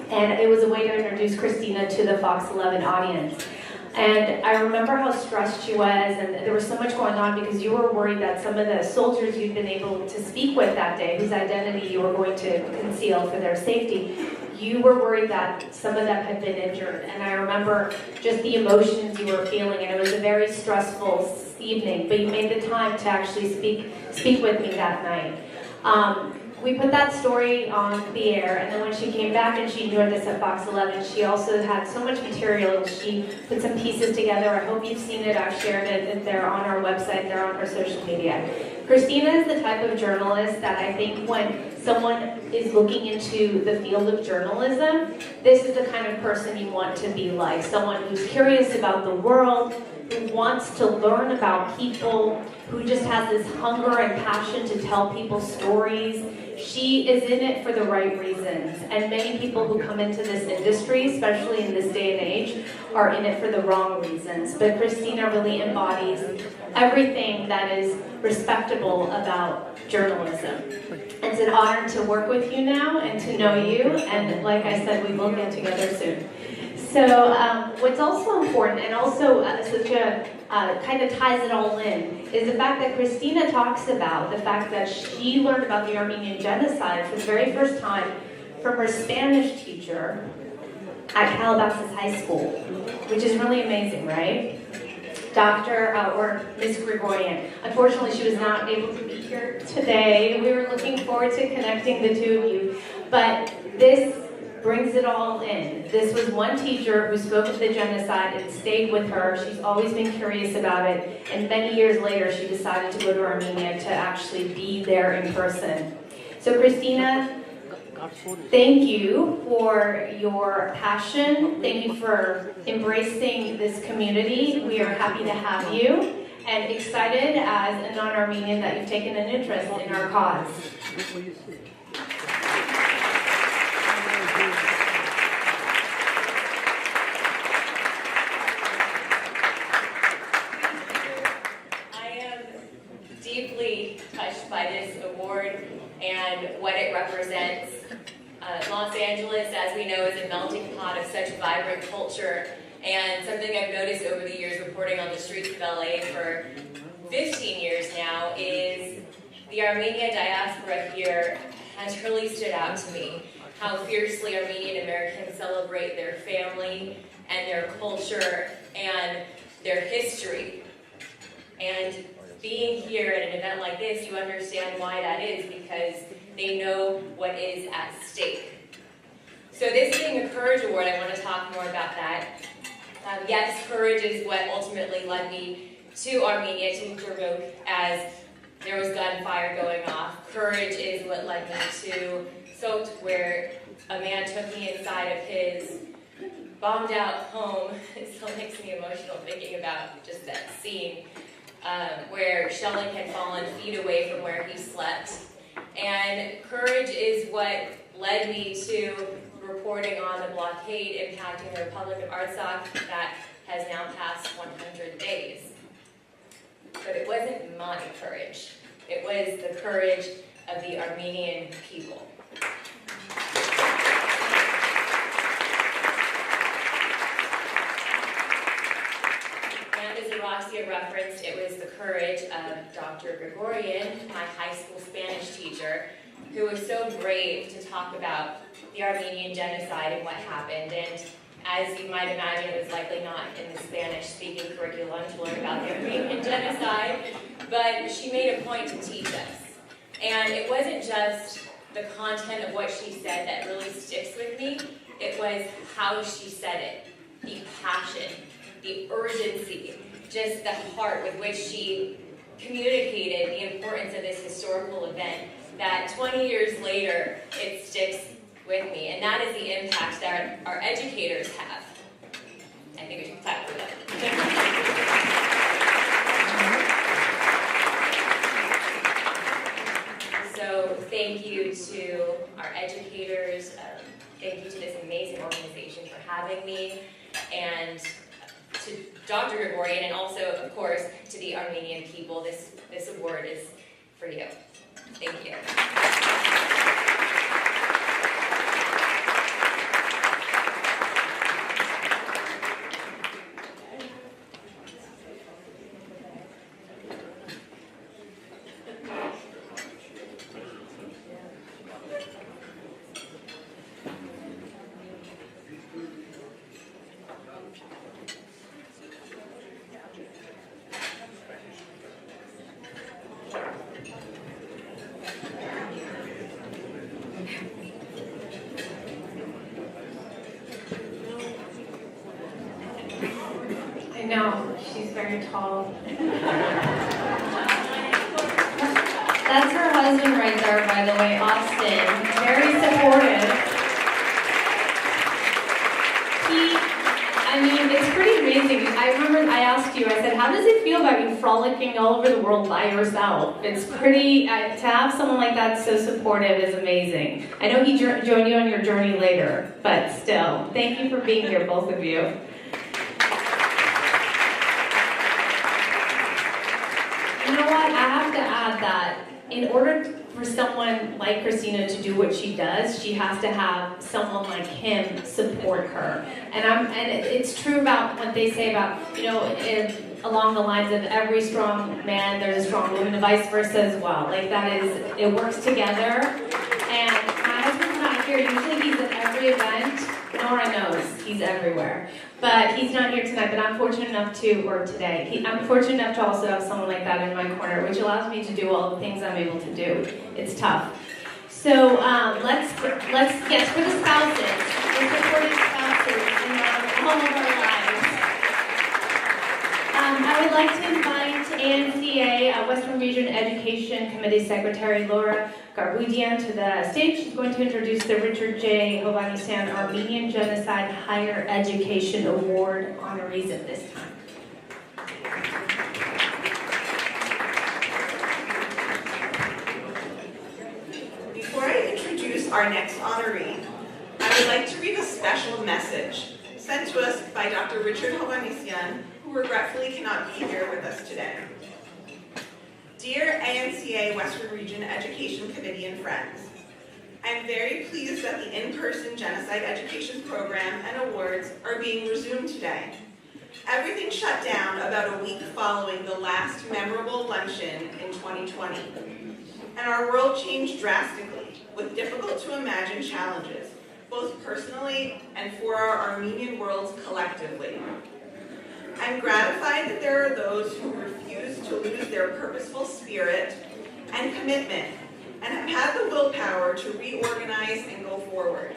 And it was a way to introduce Christina to the Fox 11 audience. And I remember how stressed she was, and there was so much going on because you were worried that some of the soldiers you'd been able to speak with that day, whose identity you were going to conceal for their safety, you were worried that some of them had been injured. And I remember just the emotions you were feeling, and it was a very stressful evening, but you made the time to actually speak with me that night. We put that story on the air, and then when she came back and she joined us at Fox 11, she also had so much material. She put some pieces together. I hope you've seen it. I've shared it. They're on our website. They're on our social media. Christina is the type of journalist that I think when someone is looking into the field of journalism, this is the kind of person you want to be like. Someone who's curious about the world, who wants to learn about people, who just has this hunger and passion to tell people stories. She is in it for the right reasons, and many people who come into this industry, especially in this day and age, are in it for the wrong reasons. But Christina really embodies everything that is respectable about journalism. It's an honor to work with you now and to know you, and like I said, we will get together soon. So what's also important, and also such a kind of ties it all in, is the fact that Christina talks about the fact that she learned about the Armenian Genocide for the very first time from her Spanish teacher at Calabasas High School, which is really amazing, right? Dr. or Miss Gregorian. Unfortunately, she was not able to be here today. We were looking forward to connecting the two of you, but this brings it all in. This was one teacher who spoke of the genocide and stayed with her. She's always been curious about it, and many years later she decided to go to Armenia to actually be there in person. So Christina, thank you for your passion. Thank you for embracing this community. We are happy to have you and excited as a non-Armenian that you've taken an interest in our cause. by this award and what it represents. Los Angeles, as we know, is a melting pot of such vibrant culture, and something I've noticed over the years reporting on the streets of LA for 15 years now is the Armenian diaspora here has really stood out to me. How fiercely Armenian Americans celebrate their family and their culture and their history. And being here at an event like this, you understand why that is, because they know what is at stake. So this being a Courage Award, I want to talk more about that. Yes, courage is what ultimately led me to Armenia, to Kirkuk, as there was gunfire going off. Courage is what led me to Sot, where a man took me inside of his bombed out home. It still makes me emotional thinking about just that scene, where shelling had fallen feet away from where he slept. And courage is what led me to reporting on the blockade impacting the Republic of Artsakh that has now passed 100 days. But it wasn't my courage. It was the courage of the Armenian people. And as Araxia referenced, it was the courage of Dr. Gregorian, my high school Spanish teacher, who was so brave to talk about the Armenian Genocide and what happened. And as you might imagine, it was likely not in the Spanish-speaking curriculum to learn about the Armenian Genocide, but she made a point to teach us. And it wasn't just the content of what she said that really sticks with me, it was how she said it, the passion, the urgency, just the heart with which she communicated the importance of this historical event, that 20 years later, it sticks with me. And that is the impact that our educators have. I think we should clap for them. So thank you to our educators. Thank you to this amazing organization for having me. And to Dr. Gregorian, and also, of course, to the Armenian people. This award is for you. Thank you. I know, she's very tall. That's her husband right there, by the way, Austin. Very supportive. It's pretty amazing. I remember I asked you, I said, how does it feel about you frolicking all over the world by yourself? It's pretty, to have someone like that so supportive is amazing. I know he joined you on your journey later, but still, thank you for being here, both of you. You know what? I have to add that in order for someone like Christina to do what she does, she has to have someone like him support her. And it's true about what they say about, along the lines of every strong man, there's a strong woman, and vice versa as well. Like that is, it works together. And my husband's not here. Usually he's at every event. Nora knows he's everywhere. But he's not here tonight, but I'm fortunate enough to, or today, I'm fortunate enough to also have someone like that in my corner, which allows me to do all the things I'm able to do. It's tough. So let's yes, for the spouses, the supportive spouses in all of our lives. I would like to invite ANCA, Western Region Education Committee Secretary Laura Garbudian to the stage. She's going to introduce the Richard J. Hovhannisyan Armenian Genocide Higher Education Award honorees at this time. Before I introduce our next honoree, I would like to read a special message sent to us by Dr. Richard Hovhannisyan, who regretfully cannot be here with us today. Dear ANCA Western Region Education Committee and friends, I'm very pleased that the in-person Genocide Education Program and Awards are being resumed today. Everything shut down about a week following the last memorable luncheon in 2020. And our world changed drastically with difficult to imagine challenges, both personally and for our Armenian worlds collectively. I'm gratified that there are those who refuse to lose their purposeful spirit and commitment and have had the willpower to reorganize and go forward.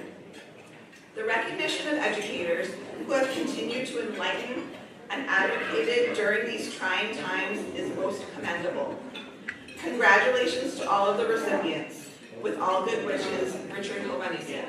The recognition of educators who have continued to enlighten and advocated during these trying times is most commendable. Congratulations to all of the recipients. With all good wishes, Richard Hovanesian.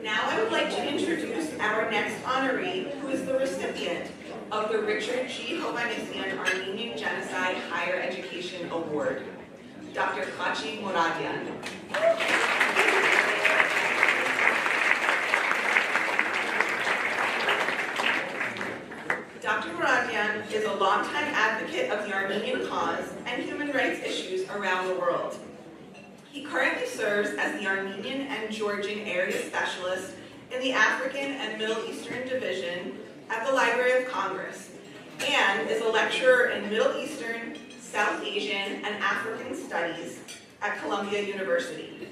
Now I would like to introduce our next honoree, who is the recipient of the Richard G. Hovanesian Armenian Genocide Higher Education Award, Dr. Khachi Moradian. Dr. Moradian is a longtime advocate of the Armenian cause and human rights issues around the world. He currently serves as the Armenian and Georgian Area Specialist in the African and Middle Eastern Division at the Library of Congress, and is a lecturer in Middle Eastern, South Asian, and African Studies at Columbia University.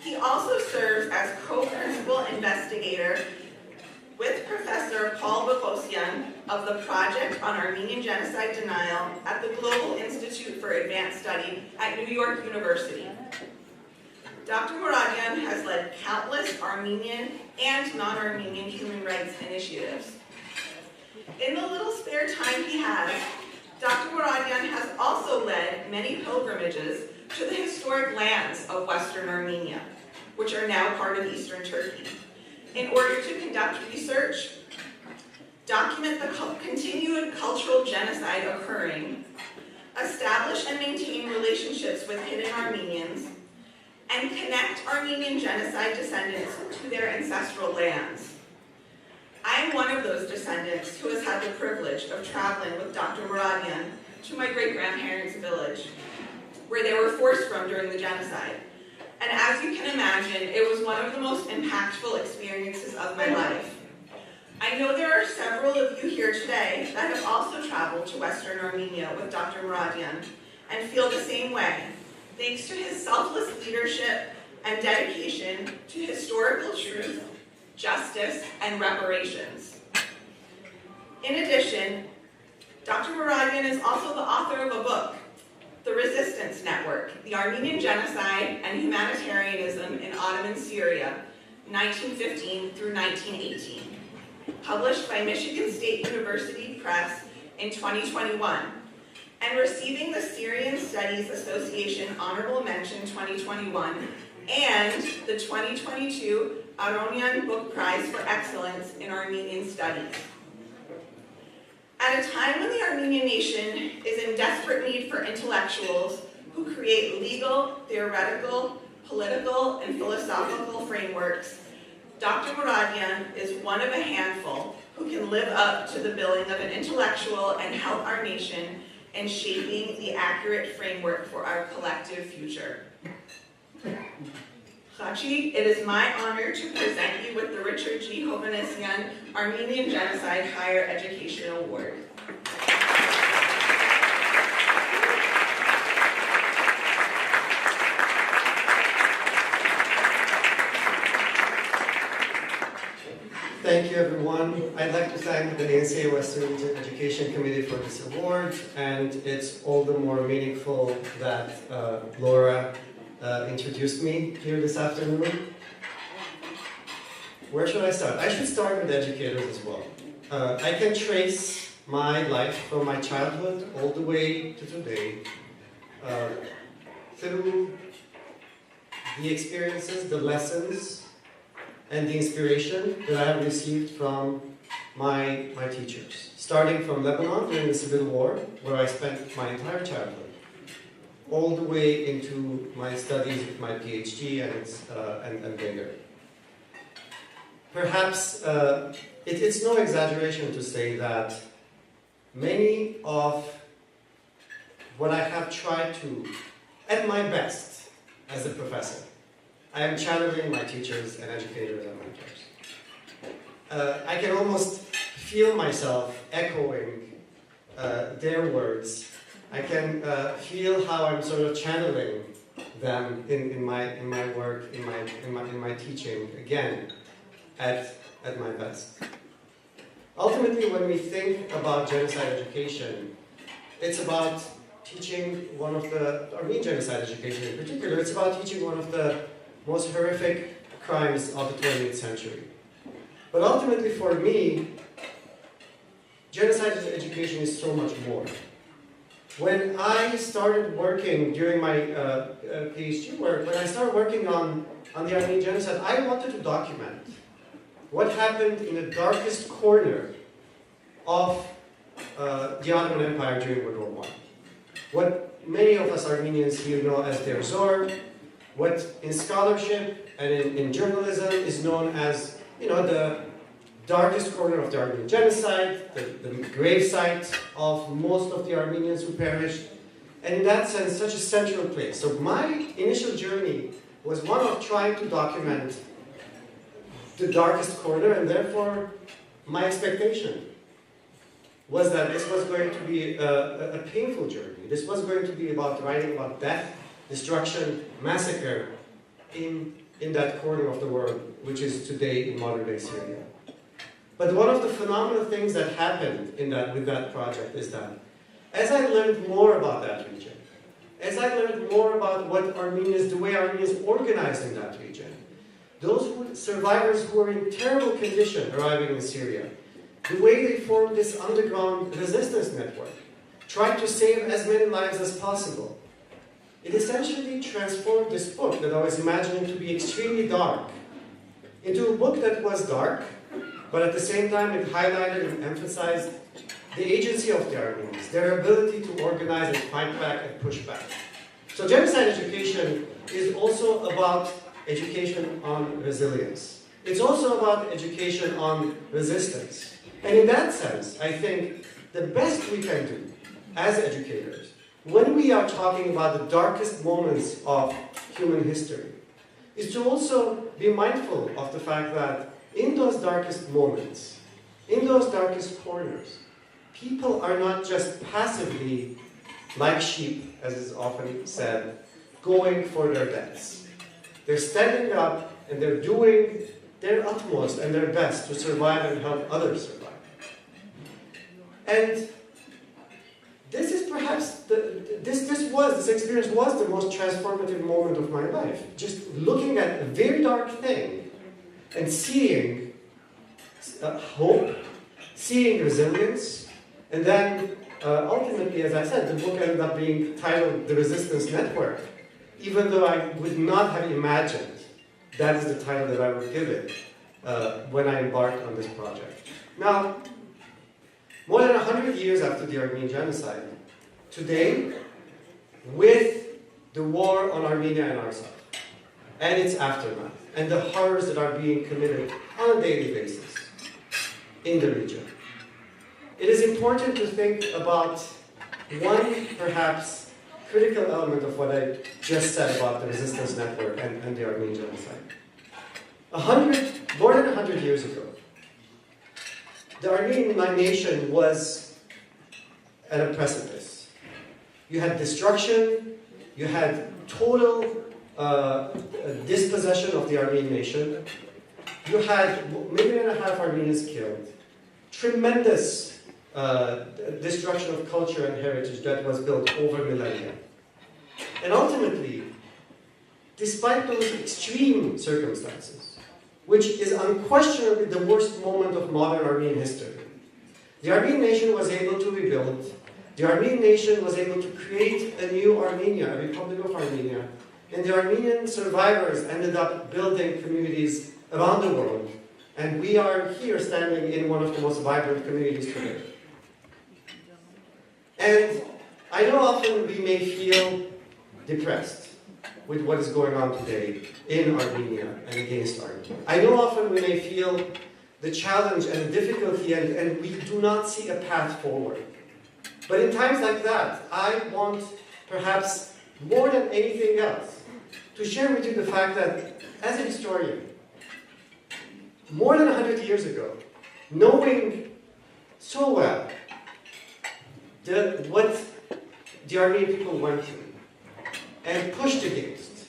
He also serves as co-principal investigator with Professor Paul Bogosian of the Project on Armenian Genocide Denial at the Global Institute for Advanced Study at New York University. Dr. Moradian has led countless Armenian and non-Armenian human rights initiatives. In the little spare time he has, Dr. Moradian has also led many pilgrimages to the historic lands of Western Armenia, which are now part of Eastern Turkey, in order to conduct research, document the continued cultural genocide occurring, establish and maintain relationships with hidden Armenians, and connect Armenian genocide descendants to their ancestral lands. I am one of those descendants who has had the privilege of traveling with Dr. Moradian to my great-grandparents' village, where they were forced from during the genocide. And as you can imagine, it was one of the most impactful experiences of my life. I know there are several of you here today that have also traveled to Western Armenia with Dr. Moradian and feel the same way, thanks to his selfless leadership and dedication to historical truth, justice, and reparations. In addition, Dr. Moradian is also the author of a book, The Resistance Network, The Armenian Genocide and Humanitarianism in Ottoman Syria, 1915 through 1918, published by Michigan State University Press in 2021, and receiving the Syrian Studies Association Honorable Mention 2021 and the 2022 Aronian Book Prize for Excellence in Armenian Studies. At a time when the Armenian nation is in desperate need for intellectuals who create legal, theoretical, political, and philosophical frameworks, Dr. Moradian is one of a handful who can live up to the billing of an intellectual and help our nation in shaping the accurate framework for our collective future. Khachi, it is my honor to present you with the Richard G. Hovanesian Armenian Genocide Higher Education Award. Thank you, everyone. I'd like to thank the ANCA Western Region Education Committee for this award, and it's all the more meaningful that Laura introduced me here this afternoon. Where should I start? I should start with educators as well. I can trace my life from my childhood all the way to today through the experiences, the lessons, and the inspiration that I have received from my teachers. Starting from Lebanon during the Civil War, where I spent my entire childhood, all the way into my studies with my PhD and bigger. Perhaps it's no exaggeration to say that many of what I have tried to, at my best as a professor, I am channeling my teachers and educators and mentors. I can almost feel myself echoing their words. I can feel how I'm sort of channeling them in my work, in my teaching, again, at my best. Ultimately, when we think about genocide education, it's about teaching one of the Armenian genocide education in particular. It's about teaching one of the most horrific crimes of the 20th century. But ultimately, for me, genocide education is so much more. When I started working during my PhD work, when I started working on the Armenian genocide, I wanted to document what happened in the darkest corner of the Ottoman Empire during World War I. What many of us Armenians here know as their Zor, what in scholarship and in journalism is known as, the darkest corner of the Armenian genocide, the grave site of most of the Armenians who perished, and in that sense, such a central place. So my initial journey was one of trying to document the darkest corner, and therefore my expectation was that this was going to be a painful journey. This was going to be about writing about death, destruction, massacre in that corner of the world, which is today in modern-day Syria. But one of the phenomenal things that happened with that project is that as I learned more about that region, as I learned more about the way Armenians organized in that region, those survivors who were in terrible condition arriving in Syria, the way they formed this underground resistance network, tried to save as many lives as possible. It essentially transformed this book that I was imagining to be extremely dark into a book that was dark, but at the same time it highlighted and emphasized the agency of the Armenians, their ability to organize and fight back and push back. So genocide education is also about education on resilience. It's also about education on resistance. And in that sense, I think the best we can do as educators, when we are talking about the darkest moments of human history, is to also be mindful of the fact that in those darkest moments, in those darkest corners, people are not just passively, like sheep, as is often said, going for their deaths. They're standing up and they're doing their utmost and their best to survive and help others survive. And this is perhaps, this experience was the most transformative moment of my life. Just looking at a very dark thing and seeing hope, seeing resilience, and then ultimately, as I said, the book ended up being titled The Resistance Network, even though I would not have imagined that is the title that I would give it when I embarked on this project. Now, more than 100 years after the Armenian Genocide, today, with the war on Armenia and Artsakh, and its aftermath, and the horrors that are being committed on a daily basis in the region, it is important to think about one, perhaps, critical element of what I just said about the resistance network and the Armenian Genocide. More than 100 years ago, the Armenian nation was at a precipice. You had destruction, you had total dispossession of the Armenian nation, you had 1.5 million Armenians killed, tremendous destruction of culture and heritage that was built over millennia. And ultimately, despite those extreme circumstances, which is unquestionably the worst moment of modern Armenian history, the Armenian nation was able to rebuild. The Armenian nation was able to create a new Armenia, a Republic of Armenia, and the Armenian survivors ended up building communities around the world. And we are here standing in one of the most vibrant communities today. And I know often we may feel depressed with what is going on today in Armenia and against Armenia. I know often we may feel the challenge and the difficulty, and we do not see a path forward. But in times like that, I want, perhaps more than anything else, to share with you the fact that, as a historian, more than 100 years ago, knowing so well what the Armenian people went through and pushed against,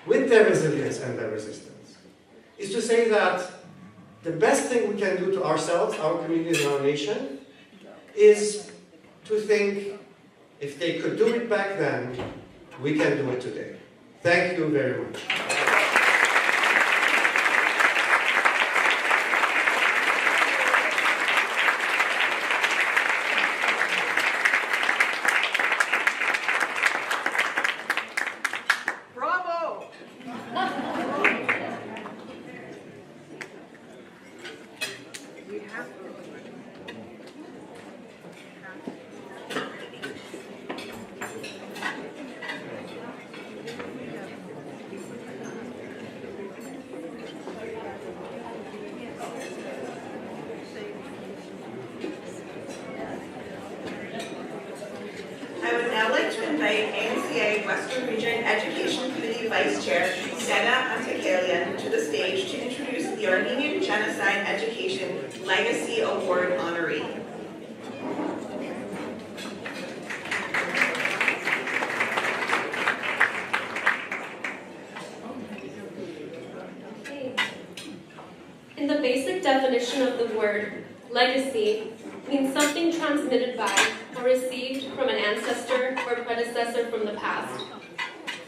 with their resilience and their resistance, is to say that the best thing we can do to ourselves, our communities, and our nation is to think, if they could do it back then, we can do it today. Thank you very much. Bravo! I would now like to invite ANCA Western Region Education Committee Vice Chair Stena Antakelian to the stage to introduce the Armenian Genocide Education Legacy Award honoree. In the basic definition of the word, legacy means something transmitted by or received from an ancestor or predecessor from the past.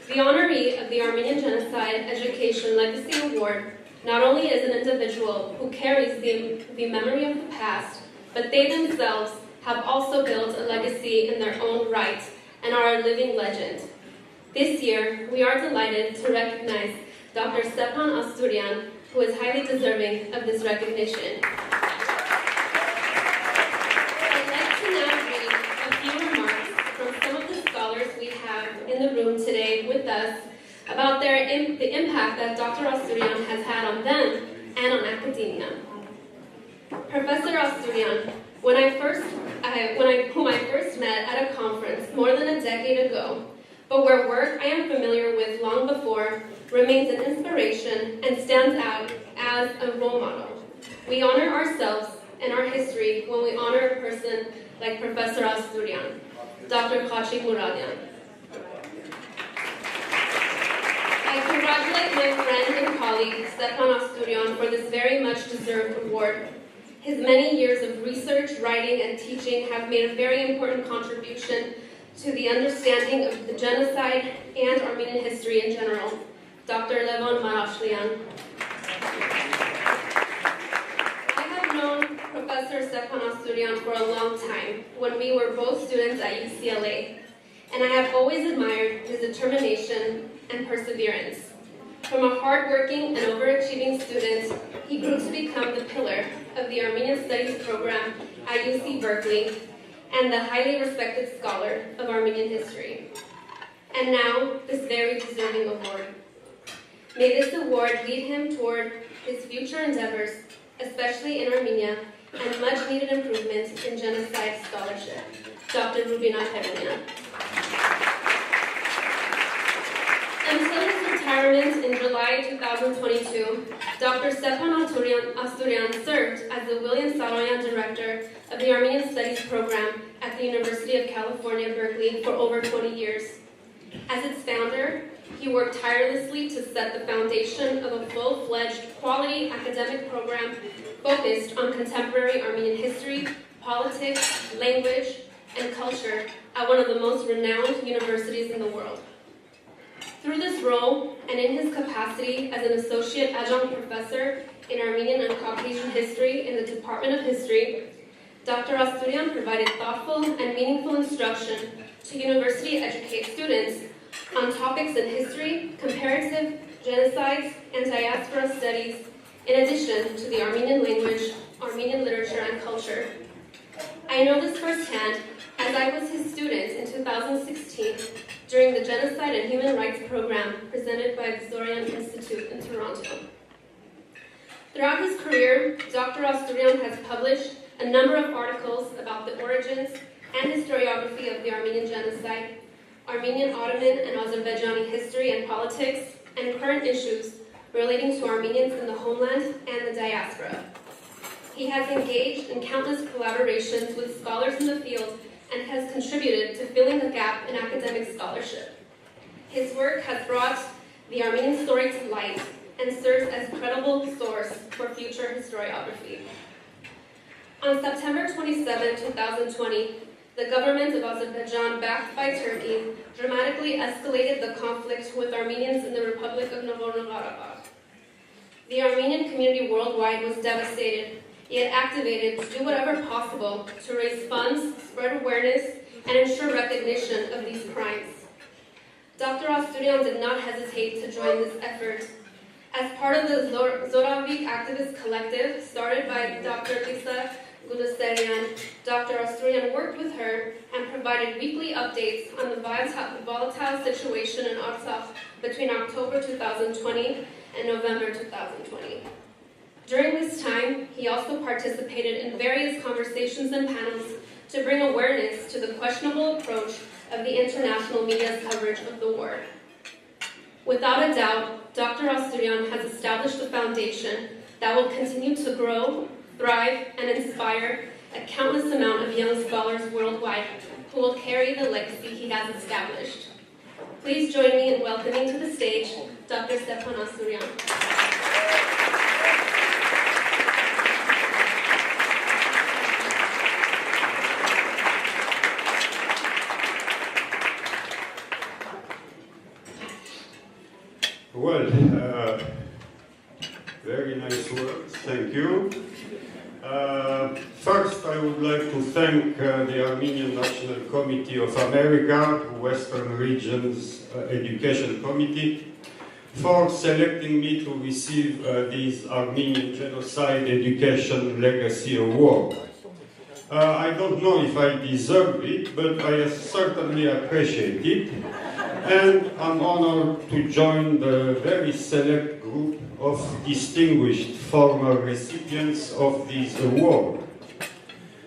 The honoree of the Armenian Genocide Education Legacy Award not only is an individual who carries the memory of the past, but they themselves have also built a legacy in their own right and are a living legend. This year, we are delighted to recognize Dr. Stepan Asturian, who is highly deserving of this recognition. I'd like to now read a few remarks from some of the scholars we have in the room today with us about the impact that Dr. Asturian has had on them and on academia. Professor Asturian, whom I first met at a conference more than a decade ago, but where work I am familiar with long before, remains an inspiration and stands out as a role model. We honor ourselves and our history when we honor a person like Professor Asturian, Dr. Khachik Muradian. I congratulate my friend and colleague, Stepan Asturian, for this very much deserved award. His many years of research, writing, and teaching have made a very important contribution to the understanding of the genocide and Armenian history in general. Dr. Levon Marashlian. I have known Professor Stepan Asturian for a long time, when we were both students at UCLA, and I have always admired his determination and perseverance. From a hardworking and overachieving student, he grew to become the pillar of the Armenian Studies program at UC Berkeley and the highly respected scholar of Armenian history. And now, this very deserving award. May this award lead him toward his future endeavors, especially in Armenia, and much-needed improvements in genocide scholarship. Dr. Rubina Peronian. Until his retirement in July 2022, Dr. Stepan Asturian served as the William Saroyan Director of the Armenian Studies program at the University of California, Berkeley for over 20 years. As its founder, he worked tirelessly to set the foundation of a full-fledged quality academic program focused on contemporary Armenian history, politics, language, and culture at one of the most renowned universities in the world. Through this role, and in his capacity as an associate adjunct professor in Armenian and Caucasian history in the Department of History, Dr. Asturian provided thoughtful and meaningful instruction to university-educated students on topics in history, comparative genocides, and diaspora studies, in addition to the Armenian language, Armenian literature, and culture. I know this firsthand as I was his student in 2016 during the Genocide and Human Rights program presented by the Zorian Institute in Toronto. Throughout his career, Dr. Asturian has published a number of articles about the origins and historiography of the Armenian Genocide, Armenian, Ottoman, and Azerbaijani history and politics, and current issues relating to Armenians in the homeland and the diaspora. He has engaged in countless collaborations with scholars in the field and has contributed to filling the gap in academic scholarship. His work has brought the Armenian story to light and serves as a credible source for future historiography. On September 27, 2020, the government of Azerbaijan, backed by Turkey, dramatically escalated the conflict with Armenians in the Republic of Nagorno-Karabakh. The Armenian community worldwide was devastated, yet activated to do whatever possible to raise funds, spread awareness, and ensure recognition of these crimes. Dr. Asturian did not hesitate to join this effort. As part of the Zoravik activist collective started by Dr. Lisa Gudasarian, Dr. Asturian worked with her and provided weekly updates on the volatile situation in Artsakh between October 2020 and November 2020. During this time, he also participated in various conversations and panels to bring awareness to the questionable approach of the international media's coverage of the war. Without a doubt, Dr. Asturian has established a foundation that will continue to grow, thrive, and inspire a countless amount of young scholars worldwide who will carry the legacy he has established. Please join me in welcoming to the stage Dr. Stepan Asturian. Well, very nice words, thank you. First, I would like to thank the Armenian National Committee of America, Western Regions Education Committee, for selecting me to receive this Armenian Genocide Education Legacy Award. I don't know if I deserve it, but I certainly appreciate it. And I'm honored to join the very select group of distinguished former recipients of this award.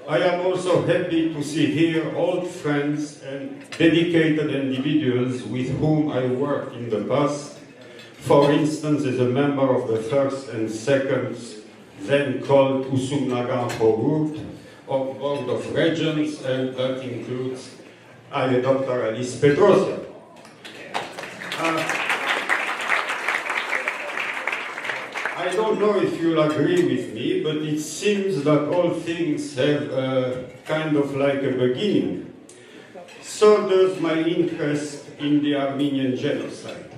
I am also happy to see here old friends and dedicated individuals with whom I worked in the past, for instance as a member of the first and second, then called Usumnagan Horut, of Board of Regents, and that includes Dr. Alice Petrosian. I don't know if you'll agree with me, but it seems that all things have kind of like a beginning. So does my interest in the Armenian Genocide.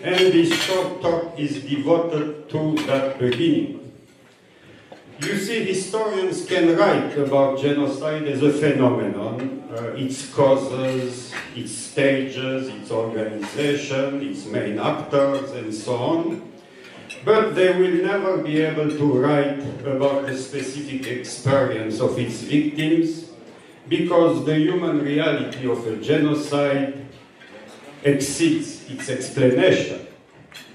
And this short talk is devoted to that beginning. You see, historians can write about genocide as a phenomenon, its causes, its stages, its organization, its main actors, and so on. But they will never be able to write about the specific experience of its victims, because the human reality of a genocide exceeds its explanation.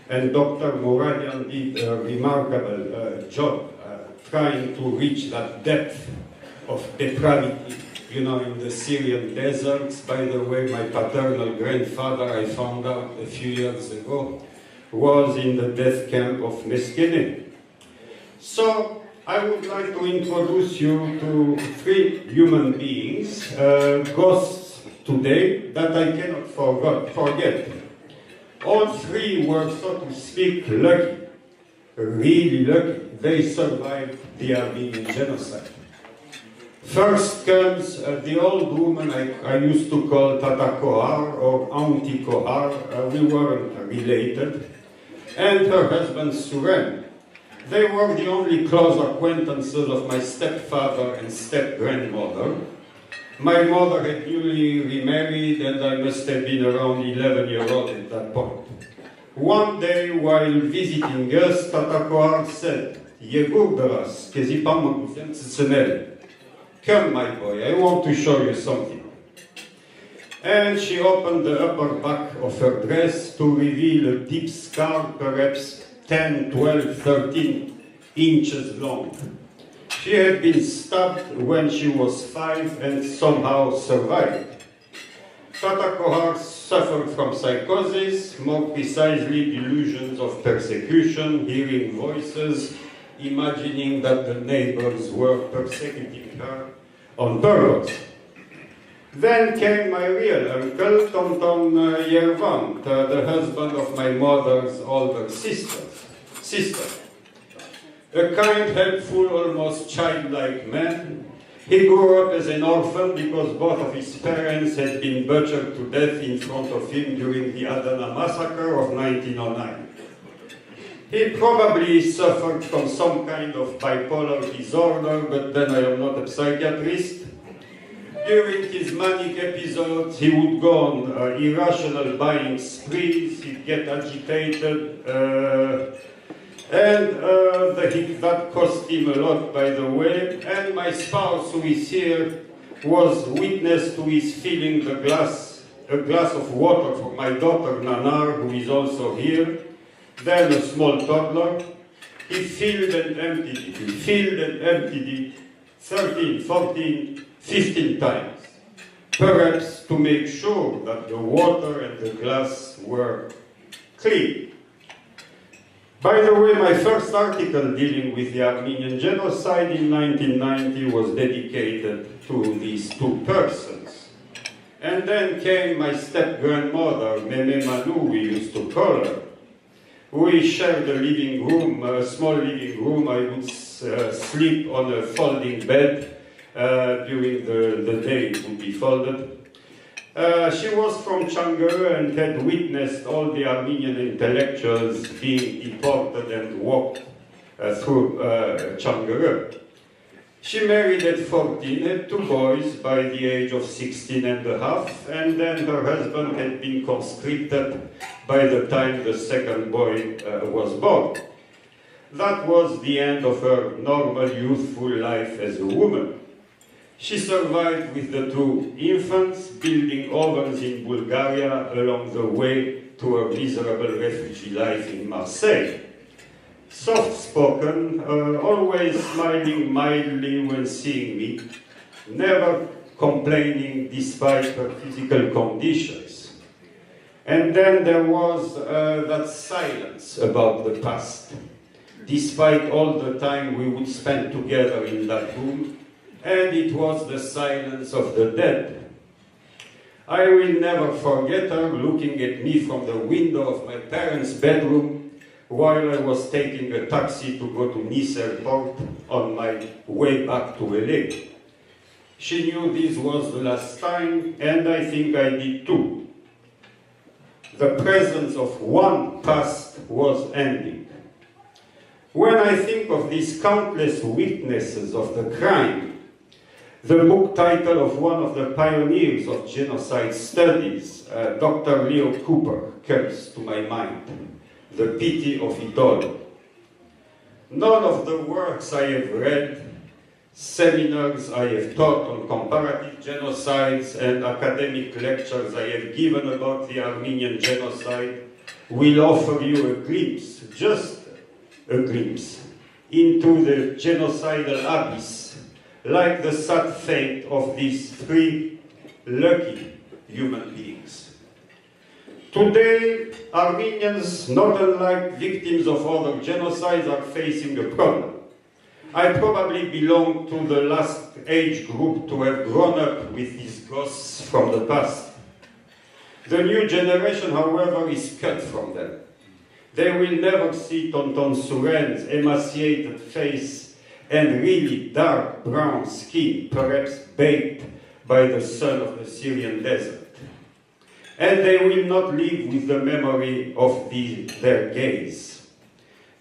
And Dr. Mouradian did a remarkable job trying to reach that depth of depravity. You know, in the Syrian deserts, by the way, my paternal grandfather, I found out a few years ago, was in the death camp of Meskeneh. So, I would like to introduce you to three human beings, ghosts today, that I cannot forget. All three were, so to speak, lucky, really lucky. They survived the Armenian Genocide. First comes the old woman I used to call Tata Kohar or Auntie Kohar. We weren't related. And her husband Suren. They were the only close acquaintances of my stepfather and step-grandmother. My mother had newly remarried, and I must have been around 11-year-old at that point. One day, while visiting us, Tata Kohar said, "Come, my boy, I want to show you something." And she opened the upper back of her dress to reveal a deep scar, perhaps 10, 12, 13 inches long. She had been stabbed when she was 5 and somehow survived. Tata Kohar suffered from psychosis, more precisely delusions of persecution, hearing voices, imagining that the neighbors were persecuting her on purpose. Then came my real uncle, Tonton Yervant, the husband of my mother's older sister. A kind, helpful, almost childlike man. He grew up as an orphan because both of his parents had been butchered to death in front of him during the Adana massacre of 1909. He probably suffered from some kind of bipolar disorder, but then I am not a psychiatrist. During his manic episodes, he would go on irrational buying sprees, he'd get agitated, that cost him a lot, by the way. And my spouse, who is here, was witness to his filling a glass of water for my daughter Nanar, who is also here, then a small toddler. He filled and emptied it. He filled and emptied it 13, 14, 15 times, perhaps to make sure that the water and the glass were clean. By the way, my first article dealing with the Armenian Genocide in 1990 was dedicated to these two persons. And then came my step-grandmother, Meme Manu, we used to call her. We shared a living room, a small living room. I would sleep on a folding bed. During the day it would be folded. She was from Çankırı and had witnessed all the Armenian intellectuals being deported and walked through Çankırı. She married at 14, had 2 boys by the age of 16 and a half, and then her husband had been conscripted by the time the second boy was born. That was the end of her normal youthful life as a woman. She survived with the 2 infants, building ovens in Bulgaria along the way to a miserable refugee life in Marseille. Soft-spoken, always smiling mildly when seeing me, never complaining despite her physical conditions. And then there was that silence about the past, despite all the time we would spend together in that room. And it was the silence of the dead. I will never forget her looking at me from the window of my parents' bedroom while I was taking a taxi to go to Nice airport on my way back to LA. She knew this was the last time, and I think I did too. The presence of one past was ending. When I think of these countless witnesses of the crime, the book title of one of the pioneers of genocide studies, Dr. Leo Cooper, comes to my mind, The Pity of It All. None of the works I have read, seminars I have taught on comparative genocides, and academic lectures I have given about the Armenian genocide will offer you a glimpse, just a glimpse, into the genocidal abyss, like the sad fate of these 3 lucky human beings. Today, Armenians, not unlike victims of other genocides, are facing a problem. I probably belong to the last age group to have grown up with these ghosts from the past. The new generation, however, is cut from them. They will never see Tonton Suren's emaciated face and really dark brown skin, perhaps baked by the sun of the Syrian desert. And they will not live with the memory of their gaze.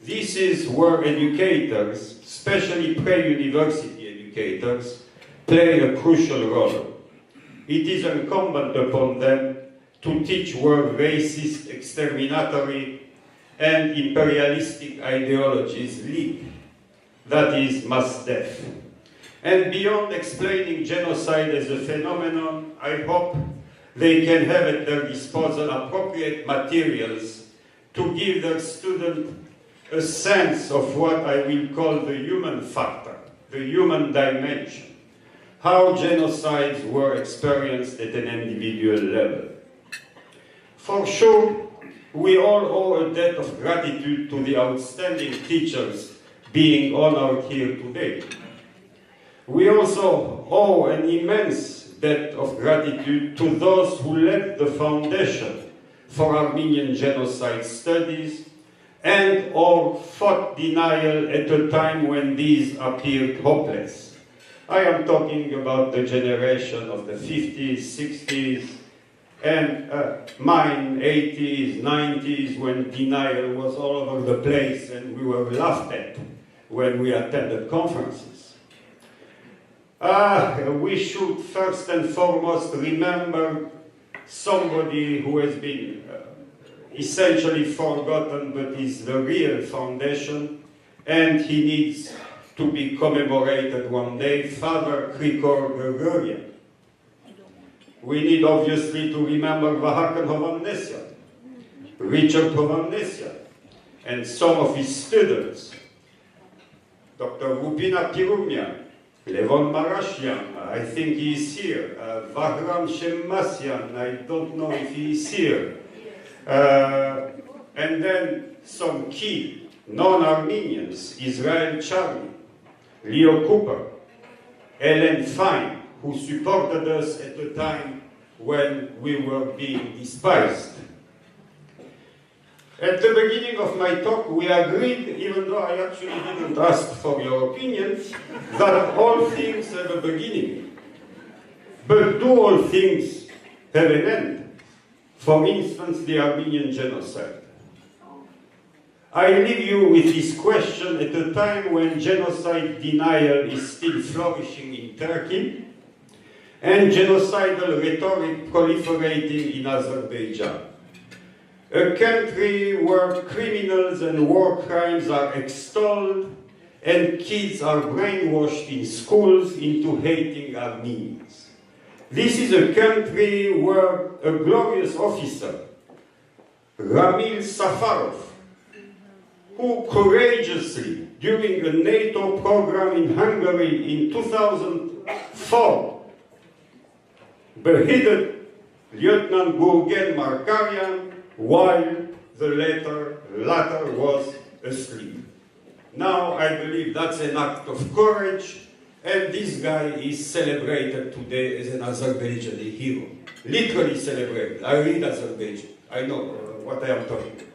This is where educators, especially pre-university educators, play a crucial role. It is incumbent upon them to teach where racist, exterminatory, and imperialistic ideologies lead. That is mass death. And beyond explaining genocide as a phenomenon, I hope they can have at their disposal appropriate materials to give their students a sense of what I will call the human factor, the human dimension, how genocides were experienced at an individual level. For sure, we all owe a debt of gratitude to the outstanding teachers being honored here today. We also owe an immense debt of gratitude to those who laid the foundation for Armenian genocide studies and or fought denial at a time when these appeared hopeless. I am talking about the generation of the 50s, 60s, and mine, 80s, 90s, when denial was all over the place and we were laughed at when we attended conferences. We should first and foremost remember somebody who has been essentially forgotten but is the real foundation, and he needs to be commemorated one day, Father Krikor Gregorian. We need obviously to remember Vahakan Hovannessian, Richard Hovannessian, and some of his students, Dr. Rupina Pirumian, Levon Marashian, I think he is here, Vahram Shemmassian, I don't know if he is here, and then some key non-Armenians, Israel Charny, Leo Cooper, Ellen Fine, who supported us at the time when we were being despised. At the beginning of my talk, we agreed, even though I actually didn't ask for your opinions, that all things have a beginning. But do all things have an end? For instance, the Armenian Genocide. I leave you with this question at a time when genocide denial is still flourishing in Turkey and genocidal rhetoric proliferating in Azerbaijan. A country where criminals and war crimes are extolled and kids are brainwashed in schools into hating Armenians. This is a country where a glorious officer, Ramil Safarov, who courageously, during a NATO program in Hungary in 2004, beheaded Lieutenant Gurgen Markarian while the latter was asleep. Now I believe that's an act of courage, and this guy is celebrated today as an Azerbaijani hero. Literally celebrated. I read Azerbaijan. I know what I am talking about.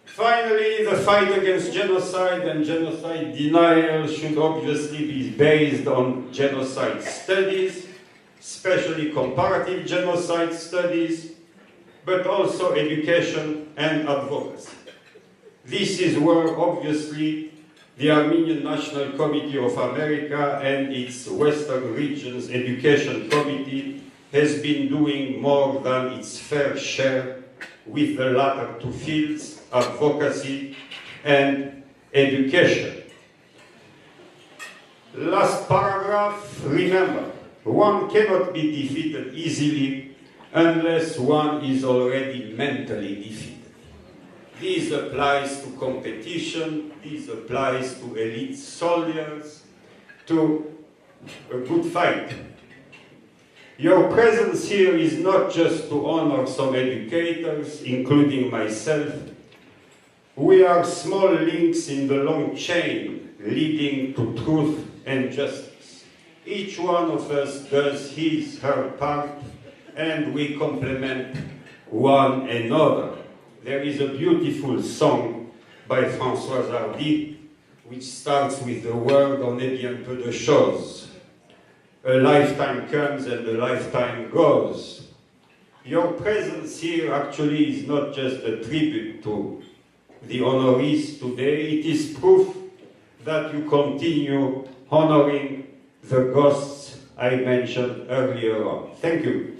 Finally, the fight against genocide and genocide denial should obviously be based on genocide studies, especially comparative genocide studies, but also education and advocacy. This is where obviously the Armenian National Committee of America and its Western Regions Education Committee has been doing more than its fair share with the latter two fields, advocacy and education. Last paragraph, remember, one cannot be defeated easily unless one is already mentally defeated. This applies to competition, this applies to elite soldiers, to a good fight. Your presence here is not just to honor some educators, including myself. We are small links in the long chain leading to truth and justice. Each one of us does his, her part, and we complement one another. There is a beautiful song by François Hardy, which starts with the word "on est bien peu de choses." A lifetime comes and a lifetime goes. Your presence here actually is not just a tribute to the honorees today, it is proof that you continue honoring the ghosts I mentioned earlier on. Thank you.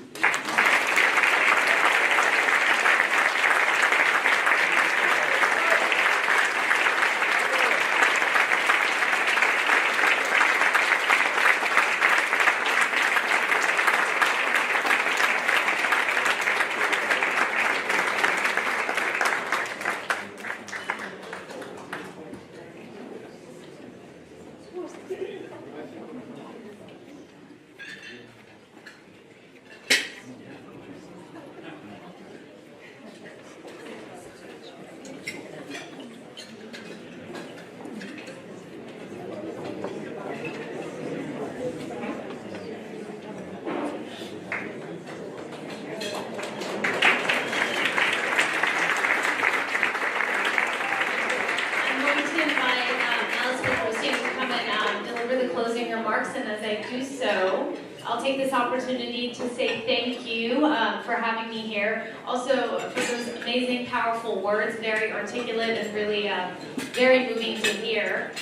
take this opportunity to say thank you for having me here. Also for those amazing, powerful words, very articulate and really very moving to hear.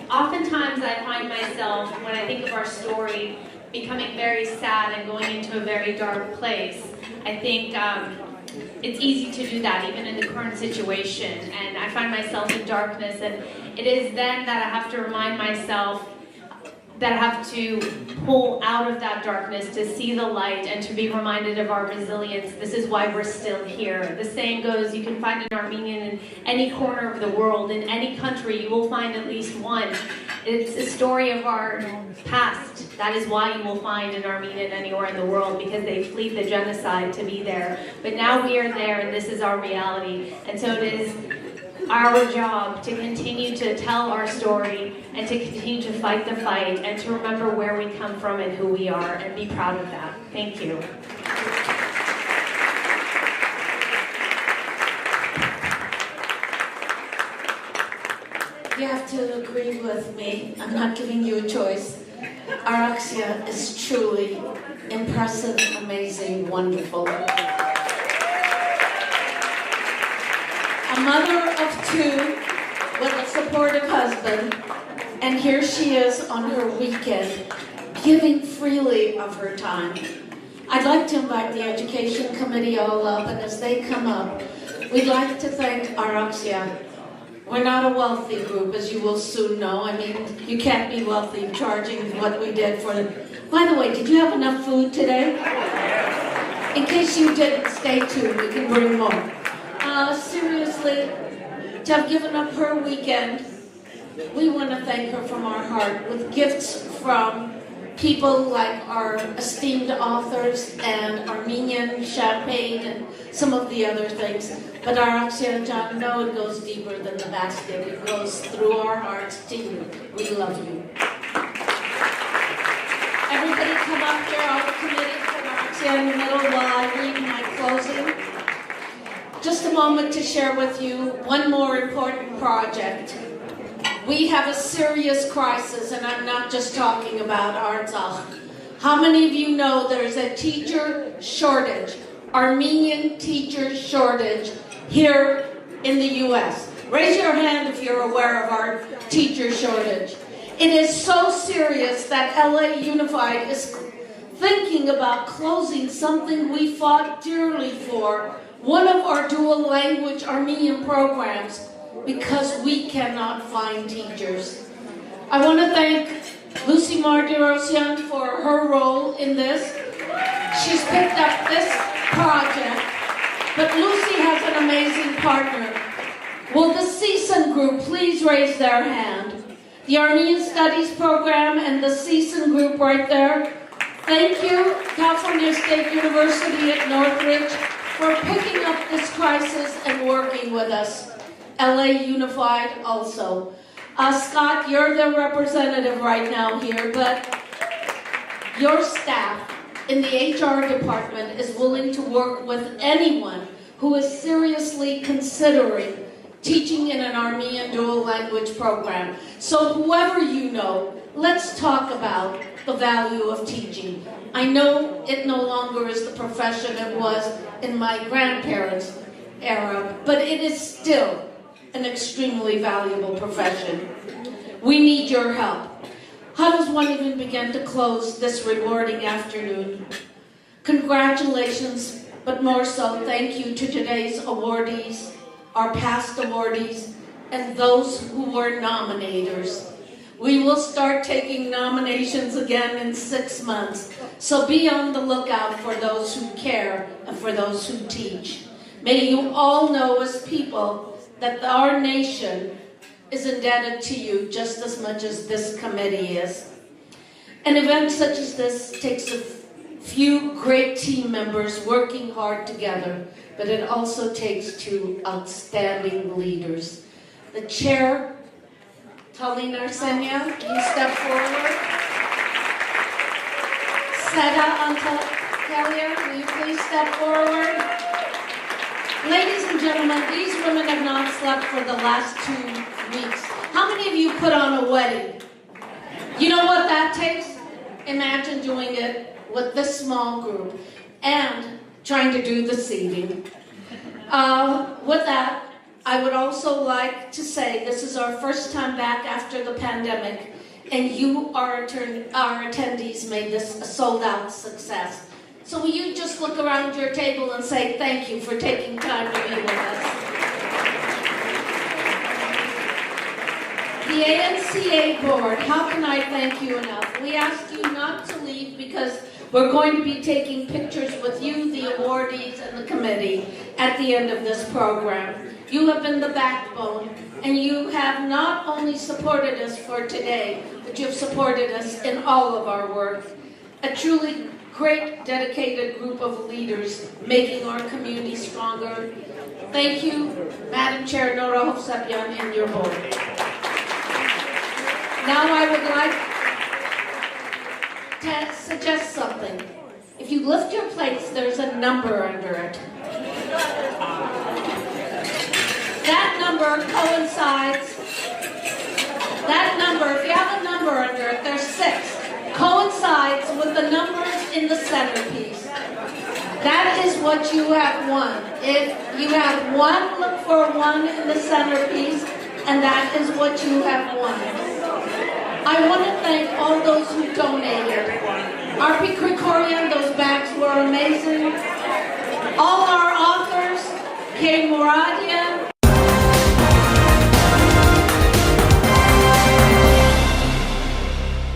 Oftentimes I find myself, when I think of our story, becoming very sad and going into a very dark place. I think it's easy to do that even in the current situation, and I find myself in darkness, and it is then that I have to remind myself that I have to pull out of that darkness to see the light and to be reminded of our resilience. This is why we're still here. The saying goes, you can find an Armenian in any corner of the world, in any country, you will find at least one. It's a story of our past. That is why you will find an Armenian anywhere in the world, because they fled the genocide to be there. But now we are there, and this is our reality. And so it is our job to continue to tell our story and to continue to fight the fight and to remember where we come from and who we are and be proud of that. Thank you. You have to agree with me. I'm not giving you a choice. Araxia is truly impressive, amazing, wonderful. A mother of two with a supportive husband, and here she is on her weekend, giving freely of her time. I'd like to invite the Education Committee all up, and as they come up, we'd like to thank Araxia. We're not a wealthy group, as you will soon know. I mean, you can't be wealthy charging what we did for them. By the way, did you have enough food today? In case you didn't, stay tuned, we can bring more. Seriously, to have given up her weekend, we want to thank her from our heart with gifts from people like our esteemed authors and Armenian champagne and some of the other things. But Araxia and John know it goes deeper than the basket. It goes through our hearts to you. We love you. Everybody come up here, all the committees, and Araxia in the middle while I read my closing. Just a moment to share with you one more important project. We have a serious crisis, and I'm not just talking about Artsakh. How many of you know there's a teacher shortage, Armenian teacher shortage here in the U.S.? Raise your hand if you're aware of our teacher shortage. It is so serious that LA Unified is thinking about closing something we fought dearly for, one of our dual language Armenian programs, because we cannot find teachers. I want to thank Lucy Mardirosyan for her role in this. She's picked up this project, but Lucy has an amazing partner. Will the CSUN group please raise their hand? The Armenian Studies program and the CSUN group right there. Thank you, California State University at Northridge, for picking up this crisis and working with us. LA Unified also. Scott, you're the representative right now here, but your staff in the HR department is willing to work with anyone who is seriously considering teaching in an Armenian dual language program. So whoever you know, let's talk about the value of teaching. I know it no longer is the profession it was in my grandparents' era, but it is still an extremely valuable profession. We need your help. How does one even begin to close this rewarding afternoon? Congratulations, but more so, thank you to today's awardees, our past awardees, and those who were nominators. We will start taking nominations again in 6 months, so be on the lookout for those who care and for those who teach. May you all know as people that our nation is indebted to you just as much as this committee is. An event such as this takes a few great team members working hard together, but it also takes two outstanding leaders. The chair, Talina Arsenia, you step forward. Seda Antalya, will you please step forward? Ladies and gentlemen, these women have not slept for the last 2 weeks. How many of you put on a wedding? You know what that takes? imagine doing it with this small group and trying to do the seating. With that, I would also like to say this is our first time back after the pandemic, and you, our attendees, made this a sold-out success. So will you just look around your table and say thank you for taking time to be with us? The ANCA board, how can I thank you enough? We ask you not to leave because we're going to be taking pictures with you, the awardees, and the committee at the end of this program. You have been the backbone, and you have not only supported us for today, but you have supported us in all of our work. A truly great, dedicated group of leaders making our community stronger. Thank you, Madam Chair Nora Hovsepian and your board. Now I would like to suggest something. If you lift your plates, there's a number under it. That number coincides, if you have a number under it, there's 6, coincides with the numbers in the centerpiece. That is what you have won. If you have 1, look for 1 in the centerpiece, and that is what you have won. I want to thank all those who donated. Arpi Krikorian, those bags were amazing. All our authors, Kay Moradian,